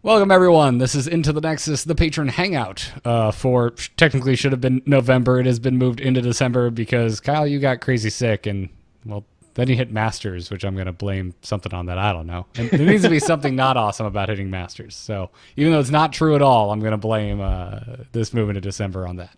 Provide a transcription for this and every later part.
Welcome, everyone. This is Into the Nexus, the Patron Hangout. Technically should have been November. It has been moved into December because, Kyle, you got crazy sick, and, well, then you hit Masters, which I'm going to blame something on that. I don't know. And there needs to be something not awesome about hitting Masters. So even though it's not true at all, I'm going to blame this move into December on that.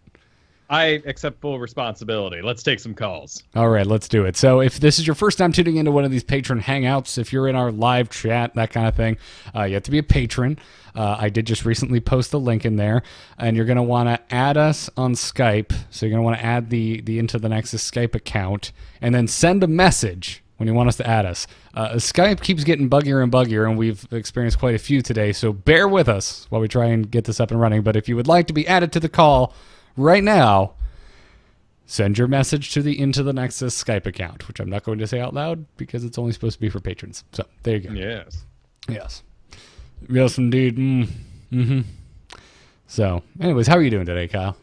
I accept full responsibility. Let's take some calls. All right, let's do it. So if this is your first time tuning into one of these patron hangouts, if you're in our live chat, that kind of thing, you have to be a patron. I did just recently post the link in there, and you're going to want to add us on Skype. So you're going to want to add the Into the Nexus Skype account, and then send a message when you want us to add us. Skype keeps getting buggier and buggier, and we've experienced quite a few today, so bear with us while we try and get this up and running. But if you would like to be added to the call right now, send your message to the Into the Nexus Skype account, which I'm not going to say out loud because it's only supposed to be for patrons. So there you go. Yes. Yes, indeed. Mm-hmm. So, anyways, how are you doing today, Kyle?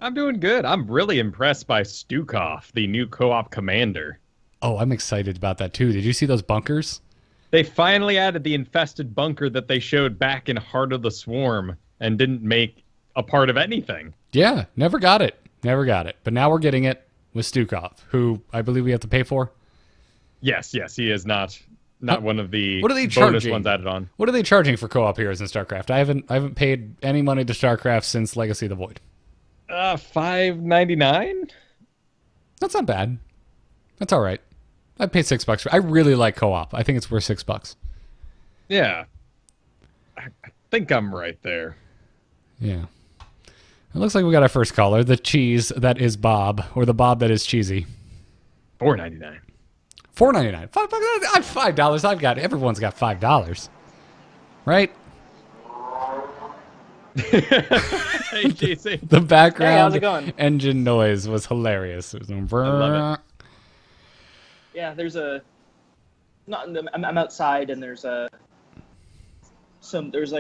I'm doing good. I'm really impressed by Stukov, the new co-op commander. Oh, I'm excited about that too. Did you see those bunkers? They finally added the infested bunker that they showed back in Heart of the Swarm and didn't make a part of anything. Yeah, never got it. But now we're getting it with Stukov, who I believe we have to pay for. Yes, he is not one of the what are they bonus charging? Ones added on. What are they charging for co-op heroes in StarCraft? I haven't paid any money to StarCraft since Legacy of the Void. $5.99? That's not bad. That's all right. I paid $6 for. I really like co-op. I think it's worth $6. Yeah, I think I'm right there. Yeah. It looks like we got our first caller, the cheese that is Bob, or the Bob that is cheesy. $4.99. $4.99. $5. Everyone's got $5, right? Hey, JC. The background Hey, how's it going? engine noise was hilarious. It was I love Yeah, there's a. I'm outside and there's like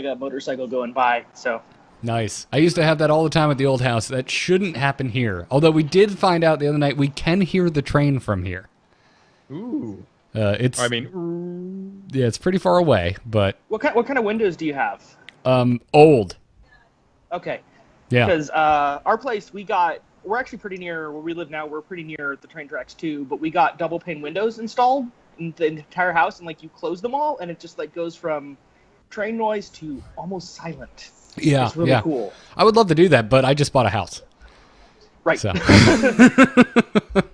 a motorcycle going by. So. Nice. I used to have that all the time at the old house. That shouldn't happen here. Although we did find out the other night we can hear the train from here. Ooh. Yeah, it's pretty far away, but What kind of windows do you have? old. Okay. Yeah. Because our place we're actually pretty near where we live now. We're pretty near the train tracks too, but we got double pane windows installed in the entire house, and like you close them all, and it just like goes from train noise to almost silent. Yeah, It's really cool. I would love to do that, but I just bought a house. Right. So.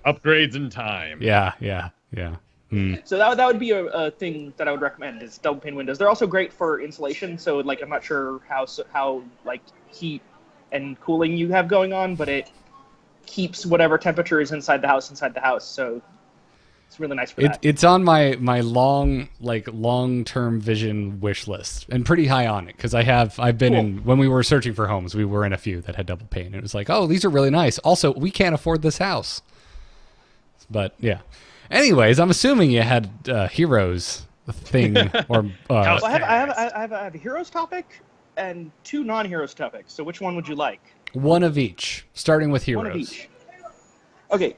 Upgrades in time. Yeah. So that would be a thing that I would recommend is double pane windows. They're also great for insulation. So like I'm not sure how like heat and cooling you have going on, but it keeps whatever temperature is inside the house. So it's really nice for that. It's on my long-term vision wish list, and pretty high on it because I've been in, when we were searching for homes, we were in a few that had double pane. It was like, oh, these are really nice. Also, we can't afford this house. But yeah. Anyways, I'm assuming you had heroes thing or. Well, I have a heroes topic and two non-heroes topics. So which one would you like? One of each, starting with heroes. One of each. Okay.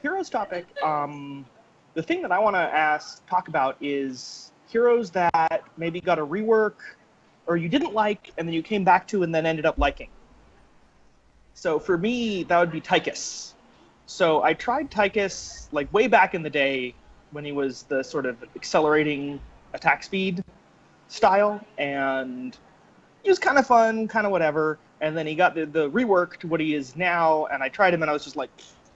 Heroes topic. The thing that I want to talk about is heroes that maybe got a rework or you didn't like and then you came back to and then ended up liking. So for me, that would be Tychus. So I tried Tychus like way back in the day when he was the sort of accelerating attack speed style, and he was kind of fun, kind of whatever. And then he got the rework to what he is now, and I tried him and I was just like,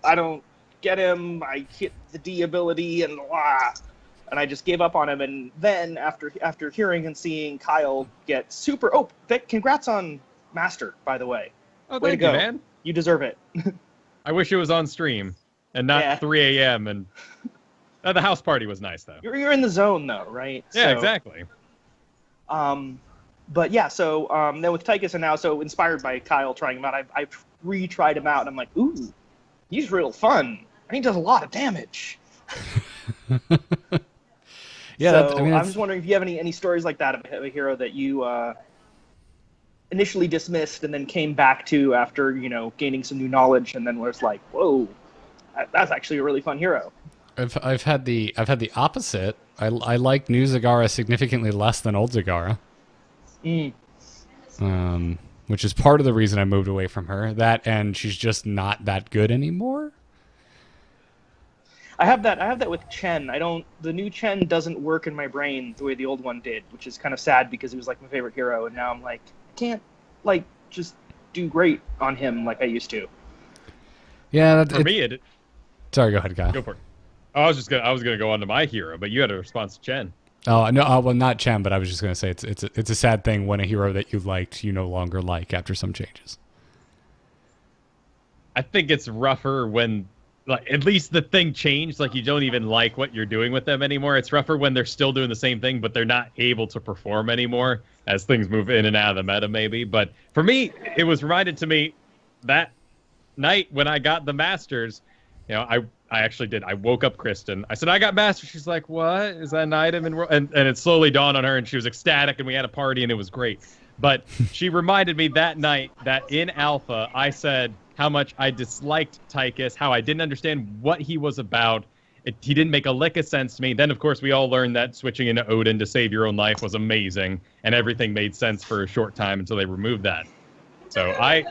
I don't get him. I hit the D ability and I just gave up on him. And then after hearing and seeing Kyle get super, congrats on Master, by the way. Oh, Way to thank you, go. man. You deserve it. I wish it was on stream and not 3 a.m. And the house party was nice though. You're in the zone though, right? Yeah, exactly. But yeah, so then with Tychus and now, so inspired by Kyle trying him out, I've retried him out and I'm like, ooh, he's real fun. And he does a lot of damage. Yeah, so I'm just wondering if you have any stories like that of a hero that you initially dismissed and then came back to after, gaining some new knowledge and then was like, whoa, that's actually a really fun hero. I've had the opposite. I like new Zagara significantly less than old Zagara. Mm. Which is part of the reason I moved away from her. That, and she's just not that good anymore. I have that with Chen. The new Chen doesn't work in my brain the way the old one did, which is kind of sad because he was like my favorite hero, and now I'm like, I can't like just do great on him like I used to. Yeah, For me, sorry, go ahead, Kyle. Go for it. Oh, I was gonna go on to my hero, but you had a response to Chen. Oh no, well, not Chen, but I was just gonna say it's a sad thing when a hero that you liked you no longer like after some changes. I think it's rougher when, like, at least the thing changed. Like, you don't even like what you're doing with them anymore. It's rougher when they're still doing the same thing, but they're not able to perform anymore as things move in and out of the meta, maybe. But for me, it was reminded to me that night when I got the Masters. You know, I actually did. I woke up Kristen. I said, I got Masters. She's like, what? Is that an item? And it slowly dawned on her, and she was ecstatic, and we had a party, and it was great. But she reminded me that night that in Alpha, I said how much I disliked Tychus, how I didn't understand what he was about. He didn't make a lick of sense to me. Then, of course, we all learned that switching into Odin to save your own life was amazing, and everything made sense for a short time until they removed that. So I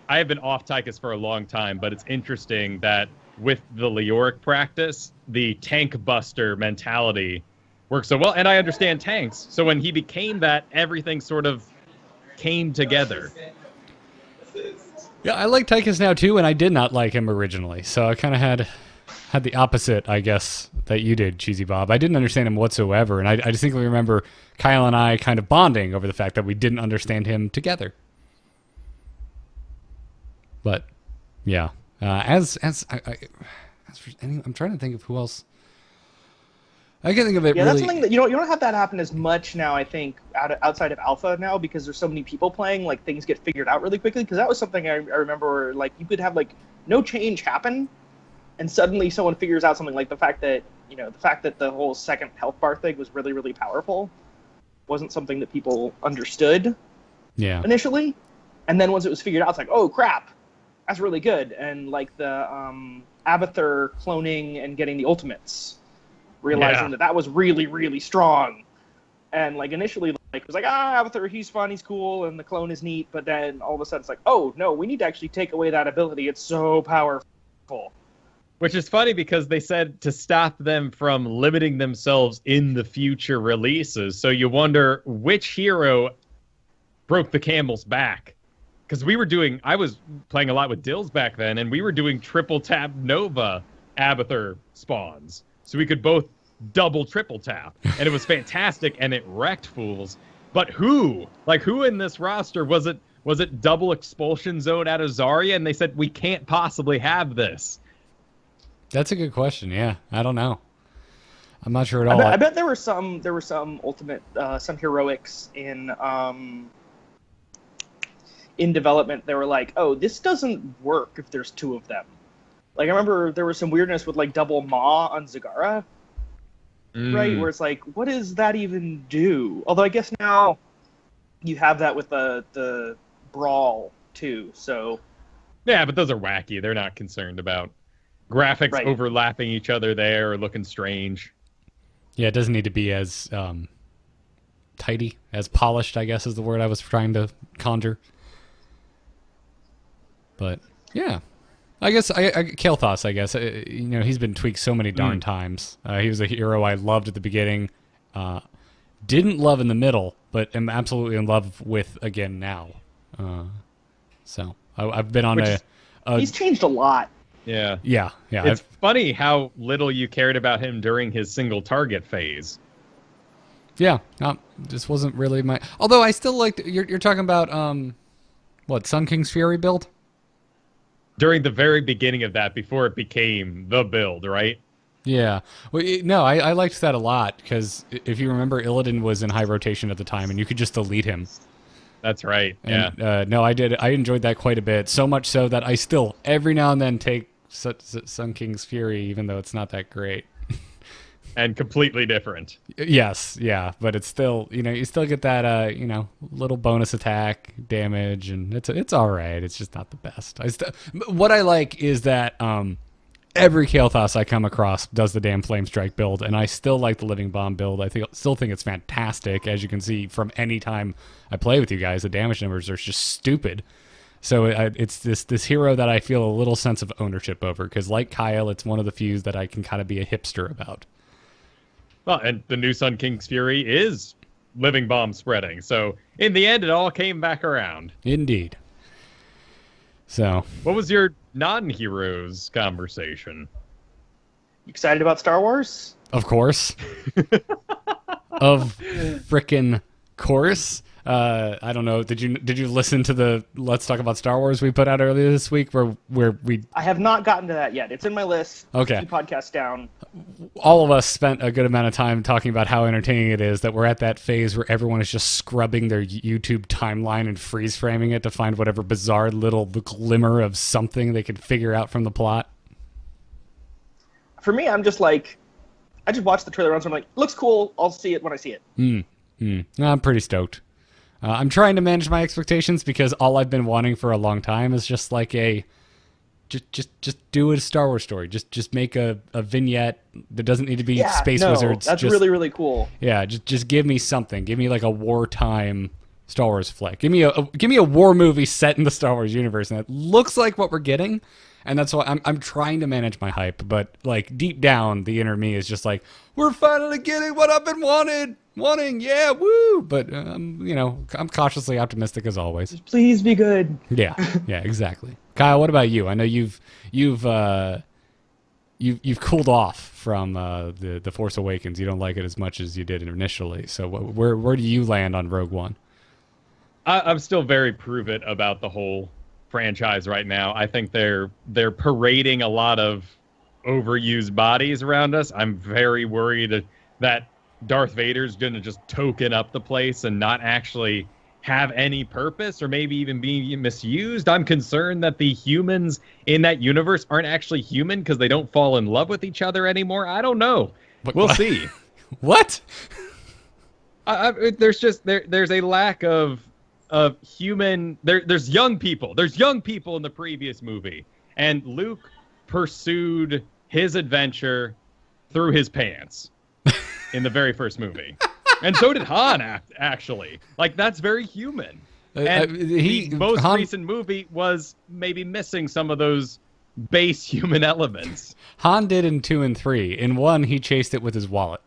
have been off Tychus for a long time, but it's interesting that with the Leoric practice, the tank buster mentality works so well. And I understand tanks. So when he became that, everything sort of came together. Yeah, I like Tychus now too, and I did not like him originally. So I kind of had the opposite, I guess, that you did, Cheesy Bob. I didn't understand him whatsoever, and I distinctly remember Kyle and I kind of bonding over the fact that we didn't understand him together. But yeah, I'm trying to think of who else. I can think of it. Yeah, really... that's something that you don't have that happen as much now. I think outside of Alpha now, because there's so many people playing, like things get figured out really quickly. Because that was something I remember, where, like, you could have like no change happen, and suddenly someone figures out something, like the fact that the whole second health bar thing was really, really powerful wasn't something that people understood. Yeah. Initially, and then once it was figured out, it's like, oh crap, that's really good. And like the Abathur cloning and getting the ultimates, realizing that was really, really strong. And like initially, like it was like, Abathur, he's fun, he's cool, and the clone is neat. But then all of a sudden, it's like, oh no, we need to actually take away that ability. It's so powerful. Which is funny because they said to stop them from limiting themselves in the future releases. So you wonder which hero broke the camel's back. Because I was playing a lot with Dills back then, and we were doing triple tap Nova Abathur spawns. So we could both double triple tap. And it was fantastic, and it wrecked fools. But who in this roster was it double expulsion zone out of Zarya? And they said, we can't possibly have this. That's a good question. Yeah, I don't know. I'm not sure at all. I bet there were some ultimate some heroics in development. They were like, oh, this doesn't work if there's two of them. Like I remember there was some weirdness with like double Maw on Zagara, right? Where it's like, what does that even do? Although I guess now you have that with the Brawl too. So yeah, but those are wacky. They're not concerned about graphics overlapping each other there or looking strange. Yeah, it doesn't need to be as tidy, as polished, I guess is the word I was trying to conjure. But yeah, I guess Kael'thas, I guess, he's been tweaked so many darn times. He was a hero I loved at the beginning, didn't love in the middle, but am absolutely in love with again now. So I've been on he's changed a lot. Yeah. Yeah. It's funny how little you cared about him during his single target phase. Yeah. Just wasn't really my... Although I still liked... You're talking about, Sun King's Fury build? During the very beginning of that, before it became the build, right? Yeah. Well, I liked that a lot, because if you remember, Illidan was in high rotation at the time, and you could just delete him. That's right. And, no, I did. I enjoyed that quite a bit. So much so that I still, every now and then, take Sun King's Fury, even though it's not that great. And completely different. Yes, yeah. But it's still, you still get that, little bonus attack damage, and it's all right. It's just not the best. What I like is that every Kael'thas I come across does the damn Flame Strike build, and I still like the Living Bomb build. Still think it's fantastic. As you can see from any time I play with you guys, the damage numbers are just stupid. So it's this hero that I feel a little sense of ownership over, because like Kyle, it's one of the few that I can kind of be a hipster about. Well, and the new Sun King's Fury is Living Bomb spreading. So in the end, it all came back around. Indeed. So, what was your non-heroes conversation? Excited about Star Wars? Of course. Of frickin' course. I don't know. Did you listen to the Let's Talk About Star Wars we put out earlier this week where we... I have not gotten to that yet. It's in my list. Okay. 2 podcasts down. All of us spent a good amount of time talking about how entertaining it is, that we're at that phase where everyone is just scrubbing their YouTube timeline and freeze framing it to find whatever bizarre little glimmer of something they could figure out from the plot. For me, I'm just like, I just watch the trailer once. I'm like, looks cool. I'll see it when I see it. I'm pretty stoked. I'm trying to manage my expectations, because all I've been wanting for a long time is just like just do a Star Wars story. Just make a vignette. There doesn't need to be space wizards. That's really, really cool. Yeah, just give me something. Give me like a wartime Star Wars flick. Give me a war movie set in the Star Wars universe, and it looks like what we're getting. And that's why I'm trying to manage my hype, but like deep down, the inner me is just like, we're finally getting what I've been wanting, yeah, woo! But I'm cautiously optimistic as always. Just please be good. Yeah, exactly. Kyle, what about you? I know you've cooled off from the Force Awakens. You don't like it as much as you did initially. So where do you land on Rogue One? I'm still very prove-it about the whole franchise right now. I think they're parading a lot of overused bodies around us. I'm very worried that Darth Vader's going to just token up the place and not actually have any purpose, or maybe even be misused. I'm concerned that the humans in that universe aren't actually human because they don't fall in love with each other anymore. I don't know. We'll see. What? There's a lack of human. There's young people. There's young people in the previous movie, and Luke pursued his adventure through his pants in the very first movie. And so did Han, actually. Like, that's very human. And the most recent movie was maybe missing some of those base human elements. Han did in 2 and 3. In 1, he chased it with his wallet.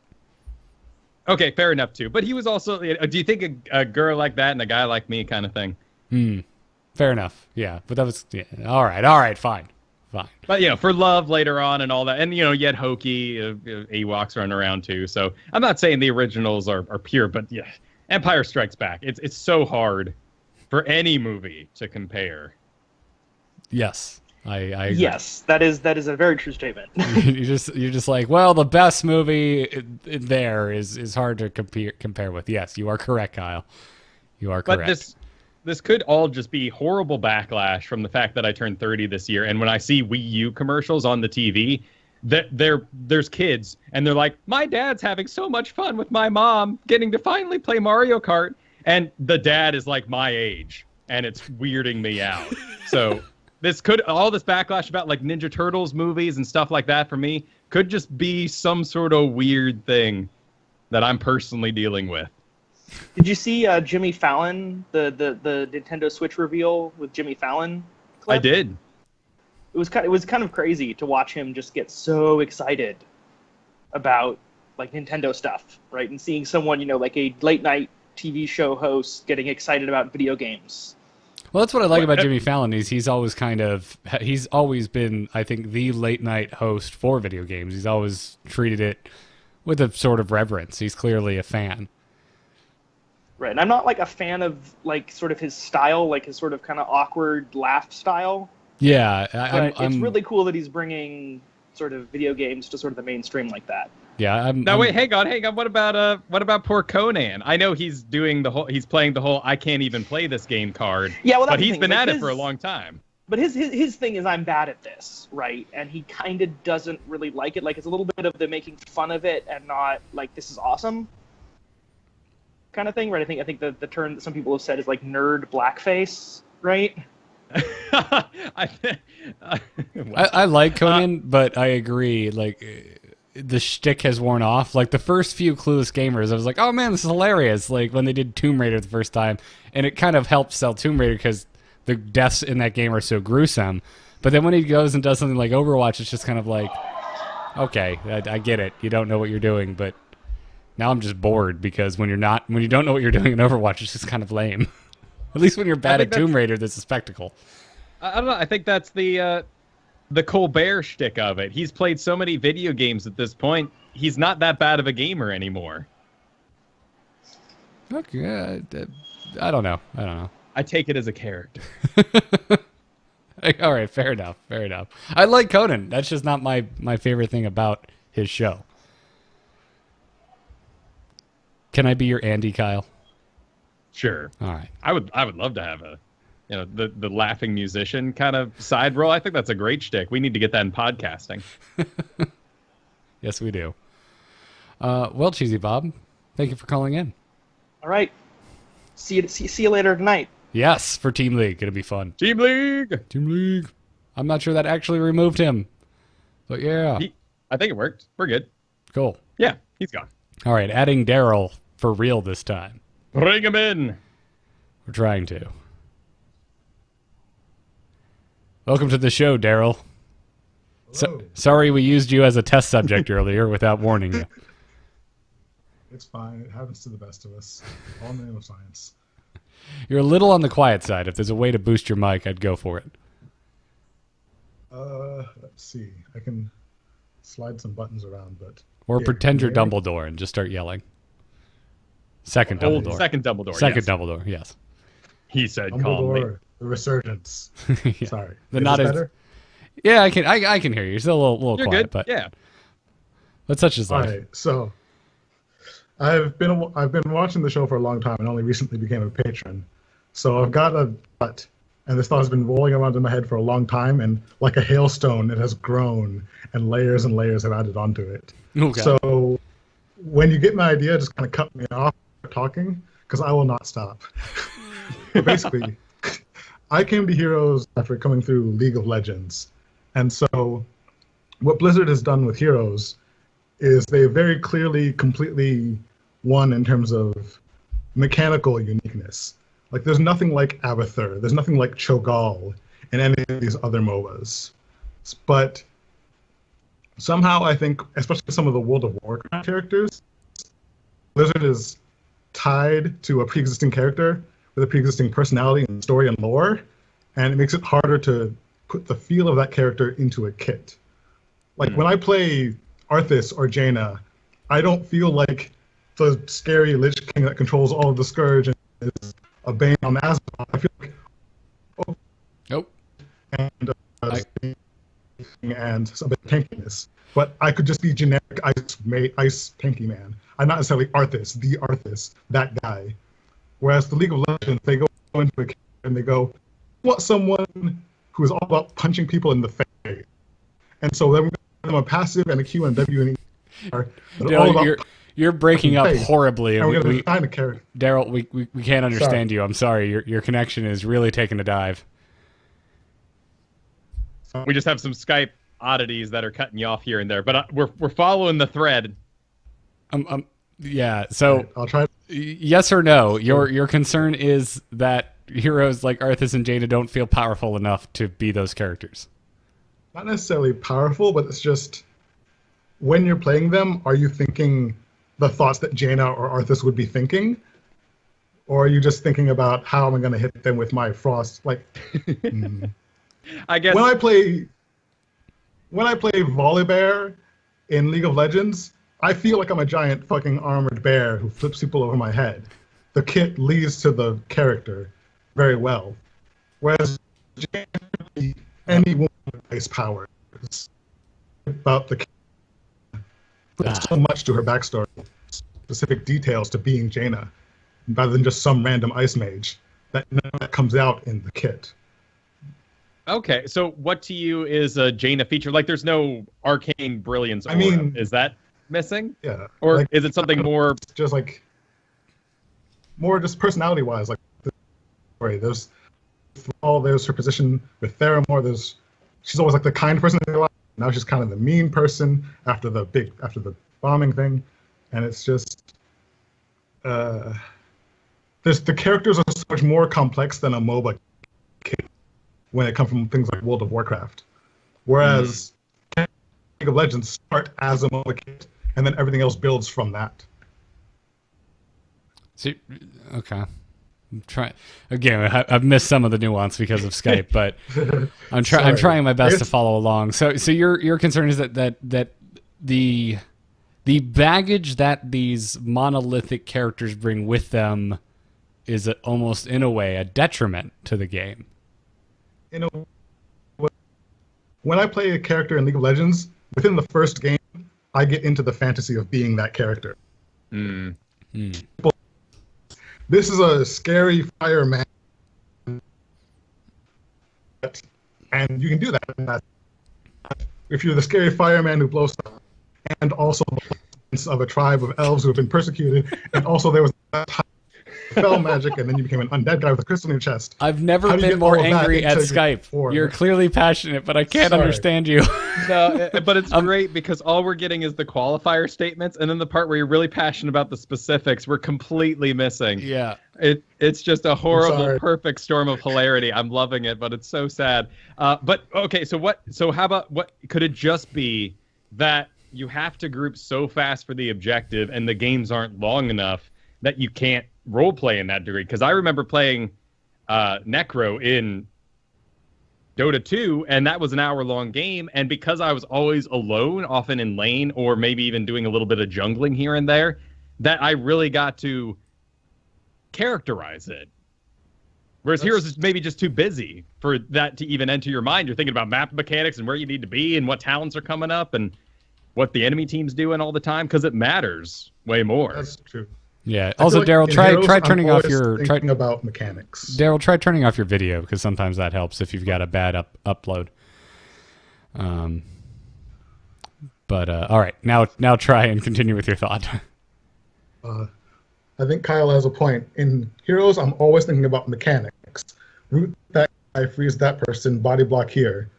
Okay, fair enough, too. But he was also... Do you think a girl like that and a guy like me kind of thing? Fair enough, yeah. But that was... Yeah. All right, fine. But, for love later on and all that. And, you had hokey Ewoks running around, too. So I'm not saying the originals are pure, but, yeah, Empire Strikes Back. It's so hard for any movie to compare. Yes, I agree. Yes, that is a very true statement. You're just like, well, the best movie there is hard to compare with. Yes, you are correct, Kyle. You are correct. But this could all just be horrible backlash from the fact that I turned 30 this year, and when I see Wii U commercials on the TV, there's kids, and they're like, my dad's having so much fun with my mom getting to finally play Mario Kart, and the dad is like my age, and it's weirding me out. So all this backlash about like Ninja Turtles movies and stuff like that for me could just be some sort of weird thing that I'm personally dealing with. Did you see Jimmy Fallon, the Nintendo Switch reveal with Jimmy Fallon clip? I did. It was kind of crazy to watch him just get so excited about like Nintendo stuff, right? And seeing someone, like a late night TV show host getting excited about video games. Well, that's what I like about Jimmy Fallon is he's always been, I think, the late night host for video games. He's always treated it with a sort of reverence. He's clearly a fan. Right, and I'm not like a fan of like sort of his style, like his sort of kind of awkward laugh style. Yeah, it's really cool that he's bringing sort of video games to sort of the mainstream like that. Yeah. Wait, hang on. What about poor Conan? I know he's playing the whole I can't even play this game card. Yeah, well, but he's been at it for a long time. But his thing is I'm bad at this, right? And he kind of doesn't really like it. Like it's a little bit of the making fun of it and not like this is awesome kind of thing, right? I think the term that some people have said is like nerd blackface, right? I, I like Conan, but I agree. Like, the shtick has worn off. Like, the first few Clueless Gamers, I was like, oh man, this is hilarious. Like, when they did Tomb Raider the first time, and it kind of helped sell Tomb Raider because the deaths in that game are so gruesome. But then when he goes and does something like Overwatch, it's just kind of like, okay, I get it. You don't know what you're doing, but now I'm just bored because when you don't know what you're doing in Overwatch, it's just kind of lame. At least when you're bad at Tomb Raider, that's a spectacle. I don't know. I think that's the Colbert shtick of it. He's played so many video games at this point. He's not that bad of a gamer anymore. Okay, I don't know. I take it as a character. All right, fair enough. I like Conan. That's just not my favorite thing about his show. Can I be your Andy, Kyle? Sure. All right. I would love to have the laughing musician kind of side role. I think that's a great shtick. We need to get that in podcasting. Yes, we do. Well, Cheesy Bob, thank you for calling in. All right. See you later tonight. Yes, for Team League. Gonna be fun. Team League. I'm not sure that actually removed him. But yeah. I think it worked. We're good. Cool. Yeah, he's gone. All right, adding Daryl for real this time. Bring him in. We're trying to. Welcome to the show, Daryl. Sorry we used you as a test subject earlier without warning you. It's fine. It happens to the best of us. All in the name of science. You're a little on the quiet side. If there's a way to boost your mic, I'd go for it. Let's see. I can slide some buttons around, but... Or pretend you're Dumbledore and just start yelling. Second Dumbledore. Second Dumbledore, Second Dumbledore, yes. He said, call me. The resurgence. Yeah. Sorry. Is not as better? Yeah, I can hear you. You're still a little You're quiet, good. but yeah. Let's touch his life. All right, so I've been watching the show for a long time and only recently became a patron. So I've got a thought, and this thought has been rolling around in my head for a long time, and like a hailstone, it has grown, and layers have added onto it. Okay. So when you get my idea, just kind of cut me off talking, because I will not stop. But basically, I came to Heroes after coming through League of Legends. And so what Blizzard has done with Heroes is they very clearly, completely won in terms of mechanical uniqueness. Like, there's nothing like Abathur, there's nothing like Cho'Gall in any of these other MOBAs. But somehow I think, especially some of the World of Warcraft characters, Blizzard is tied to a pre-existing character with a pre-existing personality and story and lore, and it makes it harder to put the feel of that character into a kit. Like, when I play Arthas or Jaina, I don't feel like the scary Lich King that controls all of the Scourge and is a bane on Azeroth. I feel like, and a bit of tankiness. But I could just be generic ice tanky man. I'm not necessarily Arthas, the Arthas, that guy. Whereas the League of Legends, they go into a character and they go, want someone who is all about punching people in the face. And so then we give them a passive and a Q and W and E. You're breaking up horribly. And we're going to design a character. Daryl, we can't understand you. I'm sorry. Your connection is really taking a dive. We just have some Skype oddities that are cutting you off here and there, but we're following the thread. Yeah. So I'll try. Yes or no? Your concern is that heroes like Arthas and Jaina don't feel powerful enough to be those characters. Not necessarily powerful, but it's just when you're playing them, are you thinking the thoughts that Jaina or Arthas would be thinking? Or are you just thinking about how am I going to hit them with my frost? Like, I guess when I play Volibear in League of Legends, I feel like I'm a giant fucking armored bear who flips people over my head. The kit leads to the character very well. Whereas Jaina could be any woman with ice powers. About the there's so much to her backstory, specific details to being Jaina, rather than just some random ice mage. That comes out in the kit. Okay, so what to you is a Jaina feature? Like, there's no arcane brilliance aura. Is that missing? Yeah. Or like, is it something more... Just like... More just personality-wise. Like, there's there's her position with Theramore. She's always like the kind person in their life. Now she's kind of the mean person after the bombing thing, and it's just the characters are so much more complex than a MOBA kit when it comes from things like World of Warcraft, whereas League of Legends start as a MOBA kit, and then everything else builds from that. See, okay. I'm trying again. I've missed some of the nuance because of Skype, but I'm trying my best to follow along. So your concern is that the baggage that these monolithic characters bring with them is almost in a way a detriment to the game. In a way, when I play a character in League of Legends, within the first game, I get into the fantasy of being that character. This is a scary fireman, and you can do that. If you're the scary fireman who blows up, and also of a tribe of elves who have been persecuted, and also there was that spell magic, and then you became an undead guy with a crystal in your chest. I've never been more angry at Skype. You're clearly passionate, but I can't understand you. No, but it's great because all we're getting is the qualifier statements, and then the part where you're really passionate about the specifics, we're completely missing. Yeah. It's just a horrible, perfect storm of hilarity. I'm loving it, but it's so sad. But okay, so how about what could it just be that you have to group so fast for the objective, and the games aren't long enough that you can't role play in that degree? Because I remember playing Necro in Dota 2, and that was an hour-long game, and because I was always alone, often in lane, or maybe even doing a little bit of jungling here and there, that I really got to characterize it. Whereas Heroes is maybe just too busy for that to even enter your mind. You're thinking about map mechanics and where you need to be and what talents are coming up and what the enemy team's doing all the time, because it matters way more. That's true. Yeah. Also, Daryl, try turning off your. Thinking about mechanics. Daryl, try turning off your video because sometimes that helps if you've got a bad upload. But all right, now try and continue with your thought. I think Kyle has a point. In Heroes, I'm always thinking about mechanics. Root that guy, freeze that person, body block here,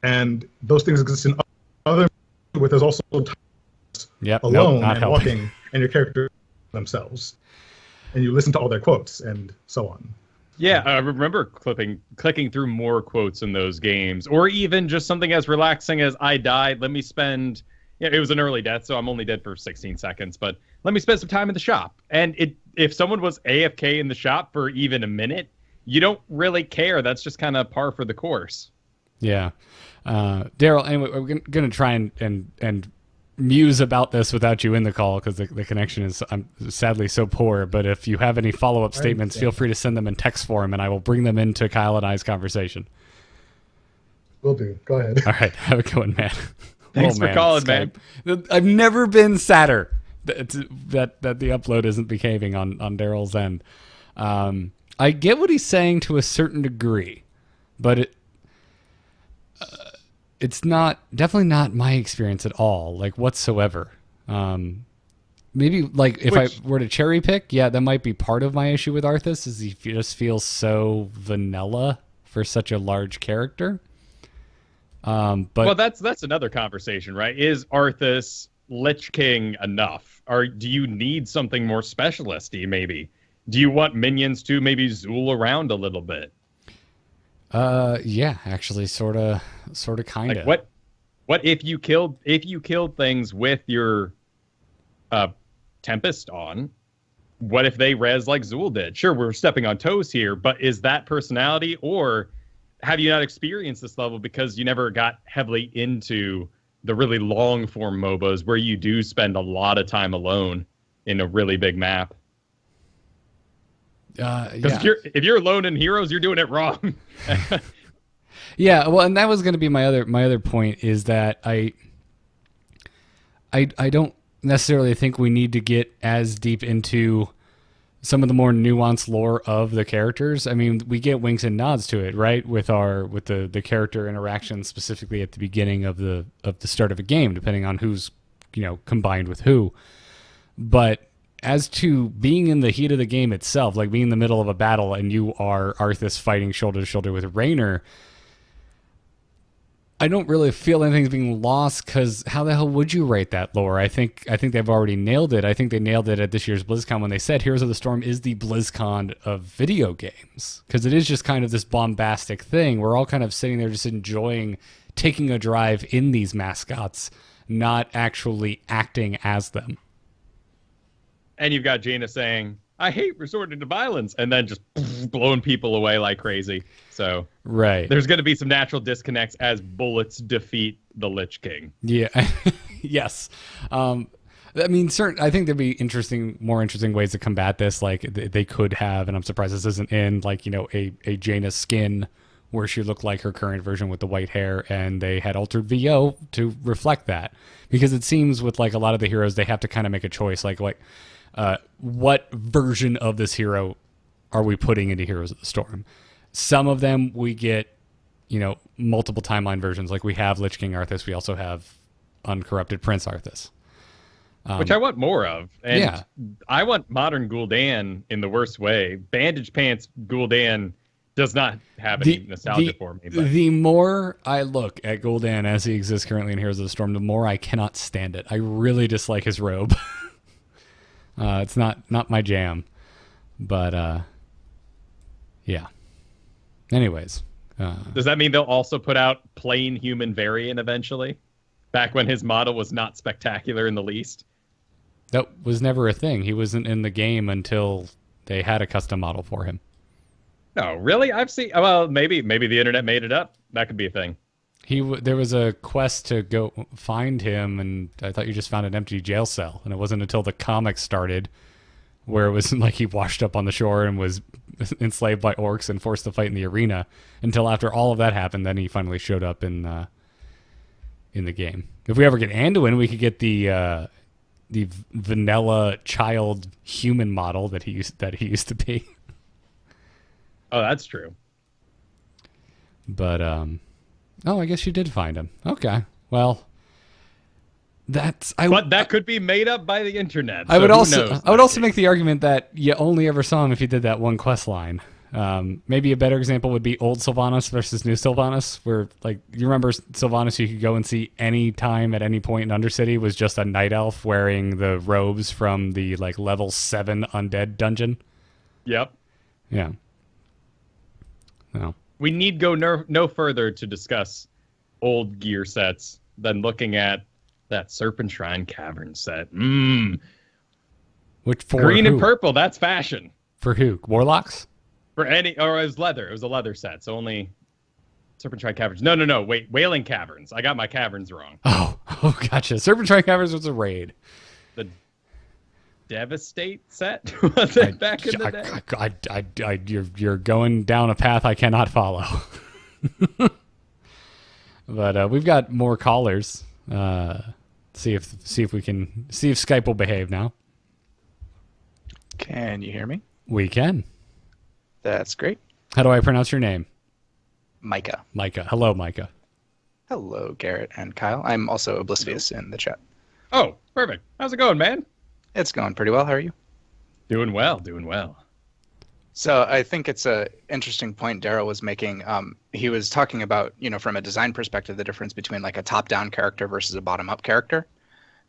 and those things exist in other. But there's also times alone and helping. Walking, and your character themselves, and you listen to all their quotes and so on. Yeah, I remember clicking through more quotes in those games, or even just something as relaxing as "I died. Let me spend." Yeah, it was an early death, so I'm only dead for 16 seconds. But let me spend some time in the shop. And if someone was AFK in the shop for even a minute, you don't really care. That's just kind of par for the course. Yeah, Daryl. Anyway, we're gonna try and muse about this without you in the call because the connection is sadly so poor. But if you have any follow-up statements, feel free to send them in text form, and I will bring them into Kyle and I's conversation. Will do. Go ahead. All right, have a good one, man. Thanks for calling, man. I've never been sadder that the upload isn't behaving on Daryl's end. I get what he's saying to a certain degree, but it's definitely not my experience at all, like whatsoever. Maybe like if I were to cherry pick, yeah, that might be part of my issue with Arthas, is he just feels so vanilla for such a large character. But that's another conversation, right? Is Arthas Lich King enough? Or do you need something more specialisty, maybe? Do you want minions to maybe zool around a little bit? Yeah, actually, sort of, kind of. Like what if you killed things with your Tempest on? What if they res like Zool did? Sure, we're stepping on toes here, but is that personality, or have you not experienced this level because you never got heavily into the really long form MOBAs where you do spend a lot of time alone in a really big map? Yeah. If you're alone in Heroes, you're doing it wrong. Yeah, well, and that was going to be my other point, is that I don't necessarily think we need to get as deep into some of the more nuanced lore of the characters. I mean, we get winks and nods to it, right? With the character interaction specifically at the beginning of the start of a game, depending on who's, combined with who. But as to being in the heat of the game itself, like being in the middle of a battle and you are Arthas fighting shoulder to shoulder with Raynor, I don't really feel anything's being lost, because how the hell would you write that lore? I think they've already nailed it. I think they nailed it at this year's BlizzCon when they said Heroes of the Storm is the BlizzCon of video games, because it is just kind of this bombastic thing. We're all kind of sitting there just enjoying taking a drive in these mascots, not actually acting as them. And you've got Jaina saying, I hate resorting to violence, and then just blowing people away like crazy. So right, there's going to be some natural disconnects as bullets defeat the Lich King. Yeah, yes. I mean, I think there'd be more interesting ways to combat this. Like they could have, and I'm surprised this isn't in, like, you know, a Jaina skin where she looked like her current version with the white hair, and they had altered VO to reflect that. Because it seems with like a lot of the heroes, they have to kind of make a choice, like what version of this hero are we putting into Heroes of the Storm? Some of them we get, you know, multiple timeline versions. Like we have Lich King Arthas, we also have Uncorrupted Prince Arthas. Which I want more of. And yeah. I want modern Gul'dan in the worst way. Bandage Pants Gul'dan does not have any nostalgia for me. But. The more I look at Gul'dan as he exists currently in Heroes of the Storm, the more I cannot stand it. I really dislike his robe. It's not my jam, but yeah. Anyways, does that mean they'll also put out plain human variant eventually? Back when his model was not spectacular in the least. That was never a thing. He wasn't in the game until they had a custom model for him. No, really? I've seen. Well, maybe the internet made it up. That could be a thing. There was a quest to go find him, and I thought you just found an empty jail cell. And it wasn't until the comics started where it was like he washed up on the shore and was enslaved by orcs and forced to fight in the arena. Until after all of that happened, then he finally showed up in the game. If we ever get Anduin, we could get the vanilla child human model that he used to be. Oh, that's true. But oh, I guess you did find him. Okay. Well, but that could be made up by the internet. I would also make the argument that you only ever saw him if you did that one quest line. Maybe a better example would be old Sylvanas versus new Sylvanas, where, like, you remember Sylvanas you could go and see any time at any point in Undercity was just a night elf wearing the robes from the like level 7 undead dungeon. Yep. Yeah. No. We need go no further to discuss old gear sets than looking at that Serpentine Cavern set. Which for green who? and purple, that's fashion. For who? Warlocks? Or it was leather. It was a leather set, so only Serpentine Caverns. No, wait, Wailing Caverns. I got my caverns wrong. Oh, gotcha. Serpentine Caverns was a raid. The Devastate set was it back in the day? You're going down a path I cannot follow. But we've got more callers. See if Skype will behave now. Can you hear me? We can. That's great. How do I pronounce your name? Micah. Micah. Hello, Micah. Hello, Garrett and Kyle. I'm also oblivious in the chat. Oh, perfect. How's it going, man? It's going pretty well. How are you? Doing well. So I think it's a interesting point Daryl was making. He was talking about, from a design perspective, the difference between like a top-down character versus a bottom-up character.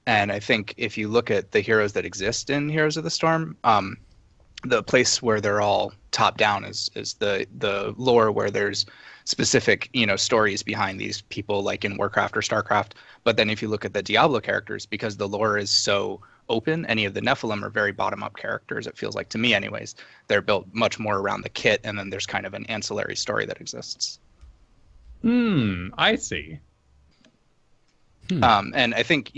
And I think if you look at the heroes that exist in Heroes of the Storm, the place where they're all top-down is the lore where there's specific, stories behind these people, like in Warcraft or Starcraft. But then if you look at the Diablo characters, because the lore is so open, any of the Nephilim are very bottom-up characters, it feels like to me anyways. They're built much more around the kit, and then there's kind of an ancillary story that exists. I see. And I think,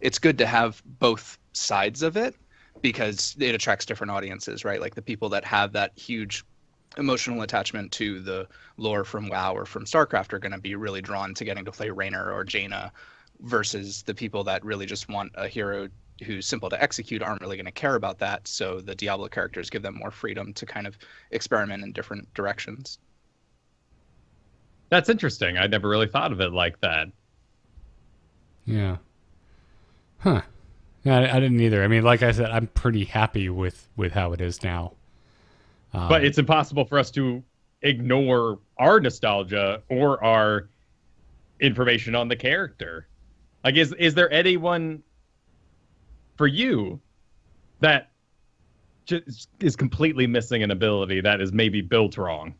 it's good to have both sides of it because it attracts different audiences, right? Like the people that have that huge emotional attachment to the lore from WoW or from StarCraft are going to be really drawn to getting to play Raynor or Jaina, versus the people that really just want a hero who's simple to execute aren't really going to care about that. So the Diablo characters give them more freedom to kind of experiment in different directions. That's interesting. I never really thought of it like that. Yeah. Huh. I didn't either. I mean, like I said, I'm pretty happy with how it is now. But it's impossible for us to ignore our nostalgia or our information on the character. Like, is there anyone for you that just is completely missing an ability that is maybe built wrong?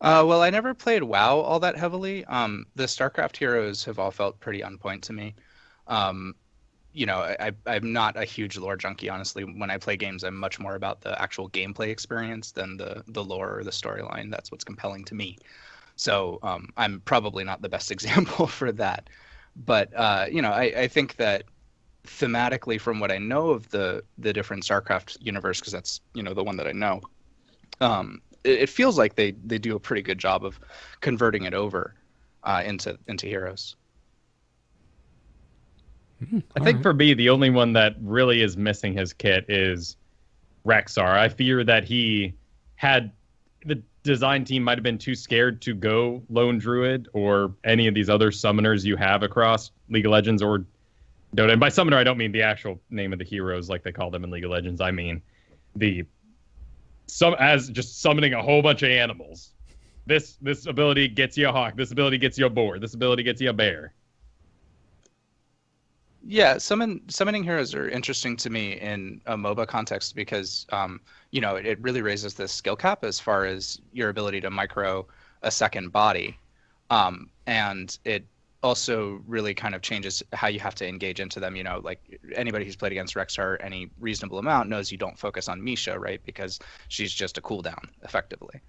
Well, I never played WoW all that heavily. The StarCraft heroes have all felt pretty on point to me. I'm not a huge lore junkie, honestly. When I play games, I'm much more about the actual gameplay experience than the lore or the storyline. That's what's compelling to me. So I'm probably not the best example for that. But, I think that thematically, from what I know of the different StarCraft universe, because that's, the one that I know, it feels like they do a pretty good job of converting it over into heroes. I think for me, the only one that really is missing his kit is Rexar. I fear that the design team might have been too scared to go Lone Druid or any of these other summoners you have across League of Legends or Dota. And by summoner, I don't mean the actual name of the heroes like they call them in League of Legends. I mean as just summoning a whole bunch of animals. This ability gets you a hawk. This ability gets you a boar. This ability gets you a bear. Yeah, summoning heroes are interesting to me in a MOBA context because, it really raises the skill cap as far as your ability to micro a second body. And it also really kind of changes how you have to engage into them. Like anybody who's played against Rexar any reasonable amount knows you don't focus on Misha, right? Because she's just a cooldown, effectively.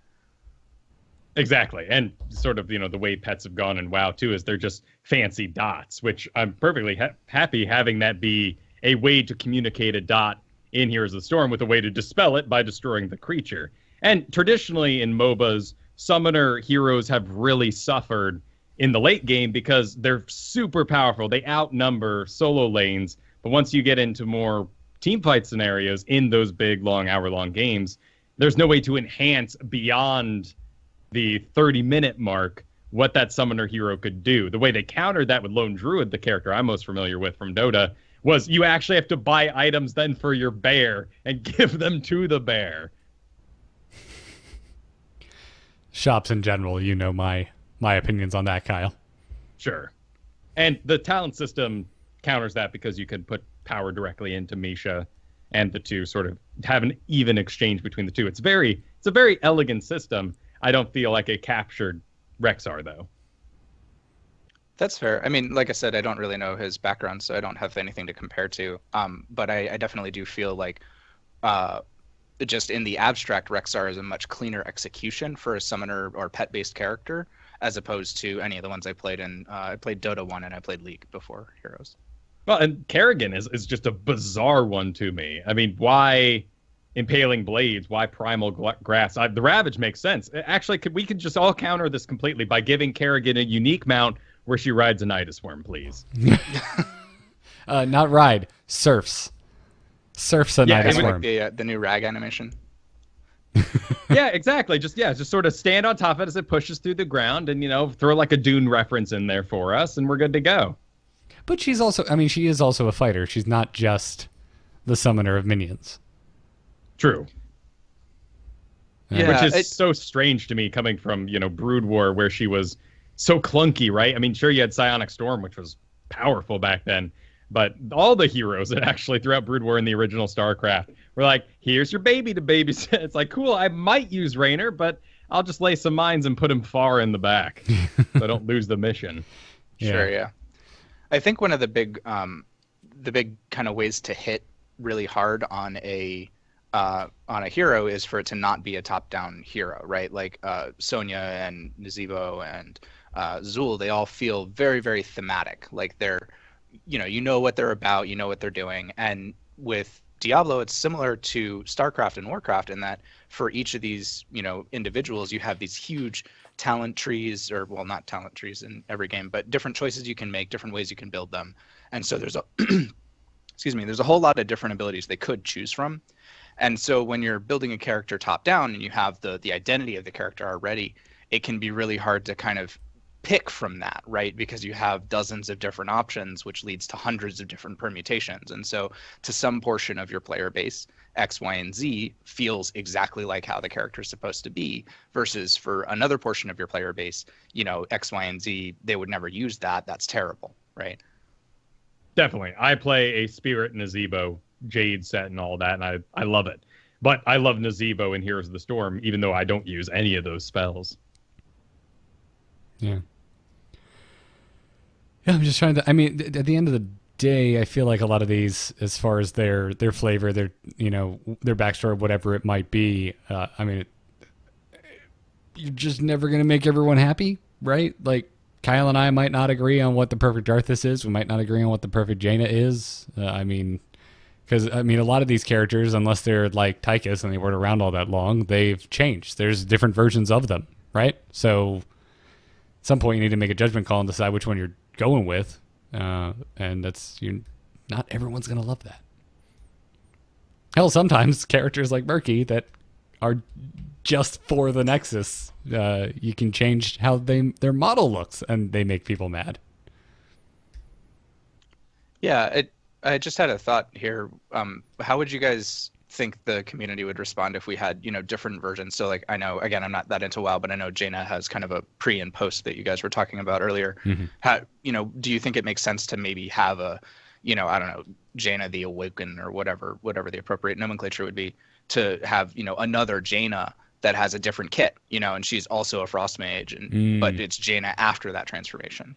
Exactly. And sort of, the way pets have gone in WoW, too, is they're just fancy dots, which I'm perfectly happy having that be a way to communicate a dot in Heroes of the Storm with a way to dispel it by destroying the creature. And traditionally in MOBAs, summoner heroes have really suffered in the late game because they're super powerful. They outnumber solo lanes. But once you get into more team fight scenarios in those big, long, hour-long games, there's no way to enhance beyond the 30-minute mark what that summoner hero could do. The way they countered that with Lone Druid, the character I'm most familiar with from Dota, was you actually have to buy items then for your bear and give them to the bear. Shops in general, my opinions on that, Kyle. Sure. And the talent system counters that because you can put power directly into Misha and the two sort of have an even exchange between the two. It's a very elegant system. I don't feel like it captured Rexar, though. That's fair. I mean, like I said, I don't really know his background, so I don't have anything to compare to. But I definitely do feel like just in the abstract, Rexar is a much cleaner execution for a summoner or pet-based character, as opposed to any of the ones I played in. I played Dota 1 and I played League before Heroes. Well, and Kerrigan is just a bizarre one to me. I mean, why Impaling Blades? Why Primal Grass? The Ravage makes sense. Actually, we could just all counter this completely by giving Kerrigan a unique mount where she rides a Nidus Worm, please. Not ride, surfs. Surfs a Nidus Worm. Like the new rag animation. Yeah, exactly. Just sort of stand on top of it as it pushes through the ground and, throw like a Dune reference in there for us and we're good to go. But she is also a fighter. She's not just the summoner of minions. True. Yeah, which is so strange to me coming from, Brood War where she was so clunky, right? I mean, sure, you had Psionic Storm, which was powerful back then, but all the heroes that actually throughout Brood War in the original StarCraft were like, here's your baby to babysit. It's like, cool, I might use Raynor, but I'll just lay some mines and put him far in the back so I don't lose the mission. Sure, yeah. I think one of the big kind of ways to hit really hard on a hero is for it to not be a top-down hero, right? Like Sonya and Nazeebo and Zul, they all feel very, very thematic. Like they're, you know what they're about, you know what they're doing. And with Diablo, it's similar to StarCraft and Warcraft in that for each of these, individuals, you have these huge talent trees, or well, not talent trees in every game, but different choices you can make, different ways you can build them. And so there's there's a whole lot of different abilities they could choose from. And so when you're building a character top down and you have the identity of the character already, it can be really hard to kind of pick from that, right? Because you have dozens of different options, which leads to hundreds of different permutations. And so to some portion of your player base, X, Y, and Z feels exactly like how the character is supposed to be, versus for another portion of your player base, X, Y, and Z, they would never use that. That's terrible, right? Definitely. I play a Spirit Nazebo Jade set and all that, and I love it. But I love Nazebo in Heroes of the Storm, even though I don't use any of those spells. Yeah. Yeah, I'm just trying to. I mean, at the end of the day, I feel like a lot of these, as far as their flavor, their their backstory, whatever it might be. I mean, you're just never gonna make everyone happy, right? Like Kyle and I might not agree on what the perfect Arthas is. We might not agree on what the perfect Jaina is. Because a lot of these characters, unless they're like Tychus and they weren't around all that long, they've changed. There's different versions of them, right? So at some point, you need to make a judgment call and decide which one you're going with, and not everyone's gonna love that. Hell, sometimes characters like Murky that are just for the Nexus, you can change how their model looks, and they make people mad. Yeah, I just had a thought here. How would you guys think the community would respond if we had, different versions? So like, I know, again, I'm not that into WoW, but I know Jaina has kind of a pre and post that you guys were talking about earlier. Mm-hmm. How, do you think it makes sense to maybe have a, I don't know, Jaina the Awoken or whatever the appropriate nomenclature would be, to have, another Jaina that has a different kit, and she's also a Frost Mage, but it's Jaina after that transformation?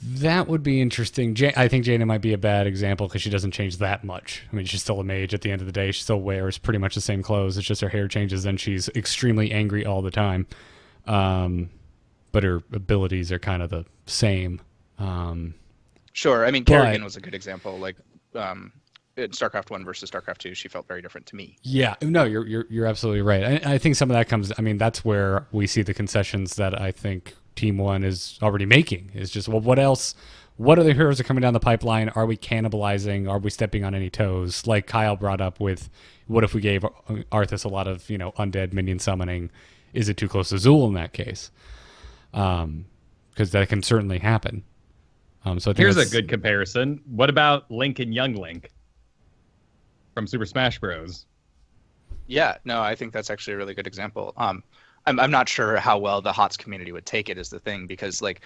That would be interesting. I think Jaina might be a bad example because she doesn't change that much. I mean, she's still a mage at the end of the day. She still wears pretty much the same clothes. It's just her hair changes and she's extremely angry all the time. But her abilities are kind of the same. Sure. I mean, Kerrigan was a good example. Like in StarCraft 1 versus StarCraft 2, she felt very different to me. Yeah. No, you're absolutely right. I think some of that comes, that's where we see the concessions that I think Team One is already making. Is just, well, what else? What other heroes are coming down the pipeline? Are we cannibalizing? Are we stepping on any toes? Like Kyle brought up with, what if we gave Arthas a lot of undead minion summoning? Is it too close to Zool in that case? Because that can certainly happen. So here's a good comparison. What about Link and Young Link from Super Smash Bros? Yeah, no, I think that's actually a really good example. I'm not sure how well the HOTS community would take it, is the thing, because like,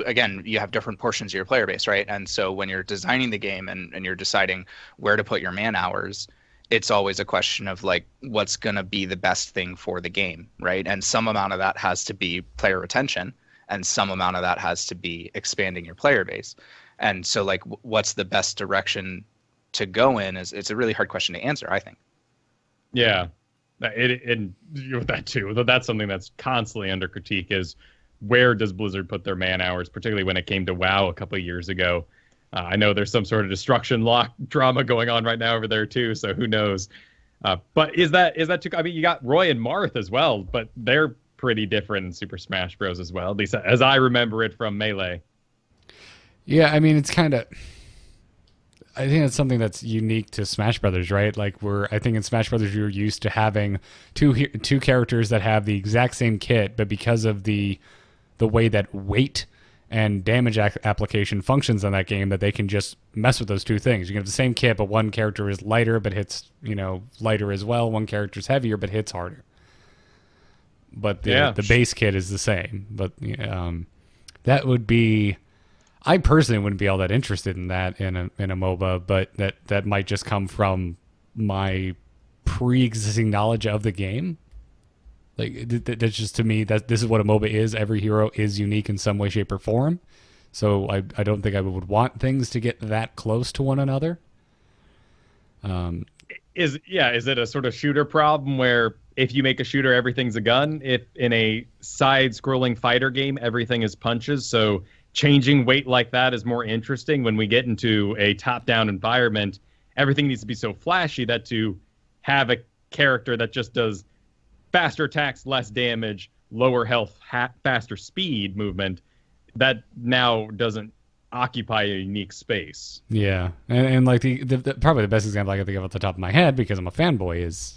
again, you have different portions of your player base, right? And so when you're designing the game and you're deciding where to put your man hours, it's always a question of like, what's going to be the best thing for the game, right? And some amount of that has to be player retention, and some amount of that has to be expanding your player base. And so like, what's the best direction to go in it's a really hard question to answer, I think. Yeah. And with that too, that's something that's constantly under critique, is where does Blizzard put their man hours, particularly when it came to WoW a couple of years ago. I know there's some sort of destruction lock drama going on right now over there too, so who knows. But is that too? I mean, you got Roy and Marth as well, but they're pretty different in Super Smash Bros. As well, at least as I remember it from Melee. Yeah, I mean, it's kind of... I think it's something that's unique to Smash Brothers, right? Like I think in Smash Brothers you're used to having two characters that have the exact same kit, but because of the way that weight and damage application functions on that game, that they can just mess with those two things. You can have the same kit, but one character is lighter but hits lighter as well. One character is heavier but hits harder. But the base kit is the same. But that would be... I personally wouldn't be all that interested in that in a MOBA, but that might just come from my pre-existing knowledge of the game. Like that's just, to me, that this is what a MOBA is. Every hero is unique in some way, shape, or form. So I don't think I would want things to get that close to one another. Is it a sort of shooter problem where if you make a shooter, everything's a gun? If in a side-scrolling fighter game, everything is punches, so changing weight like that is more interesting. When we get into a top-down environment, everything needs to be so flashy that to have a character that just does faster attacks, less damage, lower health, faster speed movement, that now doesn't occupy a unique space. Yeah, and like the probably the best example I can think of off the top of my head, because I'm a fanboy, is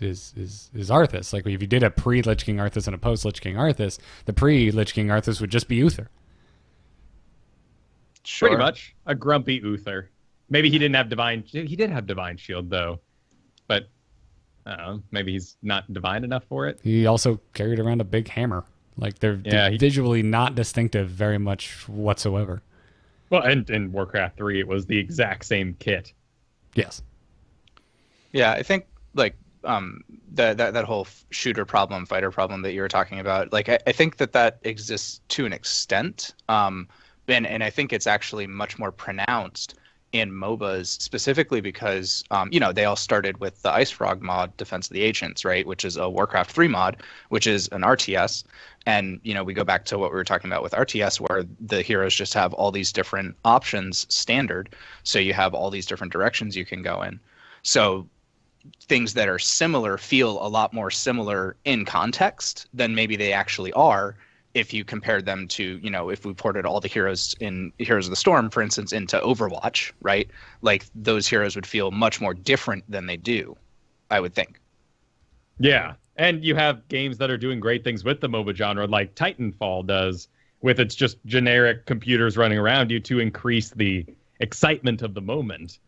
Arthas. Like if you did a pre-Lich King Arthas and a post-Lich King Arthas, the pre-Lich King Arthas would just be Uther. Sure. Pretty much a grumpy Uther. Maybe he didn't have divine. He did have divine shield though, but I don't know. Maybe he's not divine enough for it. He also carried around a big hammer. Like they're visually not distinctive very much whatsoever. Well, and in Warcraft 3, it was the exact same kit. Yes. Yeah, I think like that whole shooter problem, fighter problem that you were talking about, like I think that exists to an extent, and I think it's actually much more pronounced in MOBAs, specifically because they all started with the Ice Frog mod, Defense of the Ancients, right, which is a Warcraft 3 mod, which is an RTS, and we go back to what we were talking about with RTS, where the heroes just have all these different options standard, so you have all these different directions you can go in. So things that are similar feel a lot more similar in context than maybe they actually are if you compare them to, if we ported all the heroes in Heroes of the Storm, for instance, into Overwatch, right? Like those heroes would feel much more different than they do, I would think. Yeah, and you have games that are doing great things with the MOBA genre, like Titanfall does, with its just generic computers running around you to increase the excitement of the moment.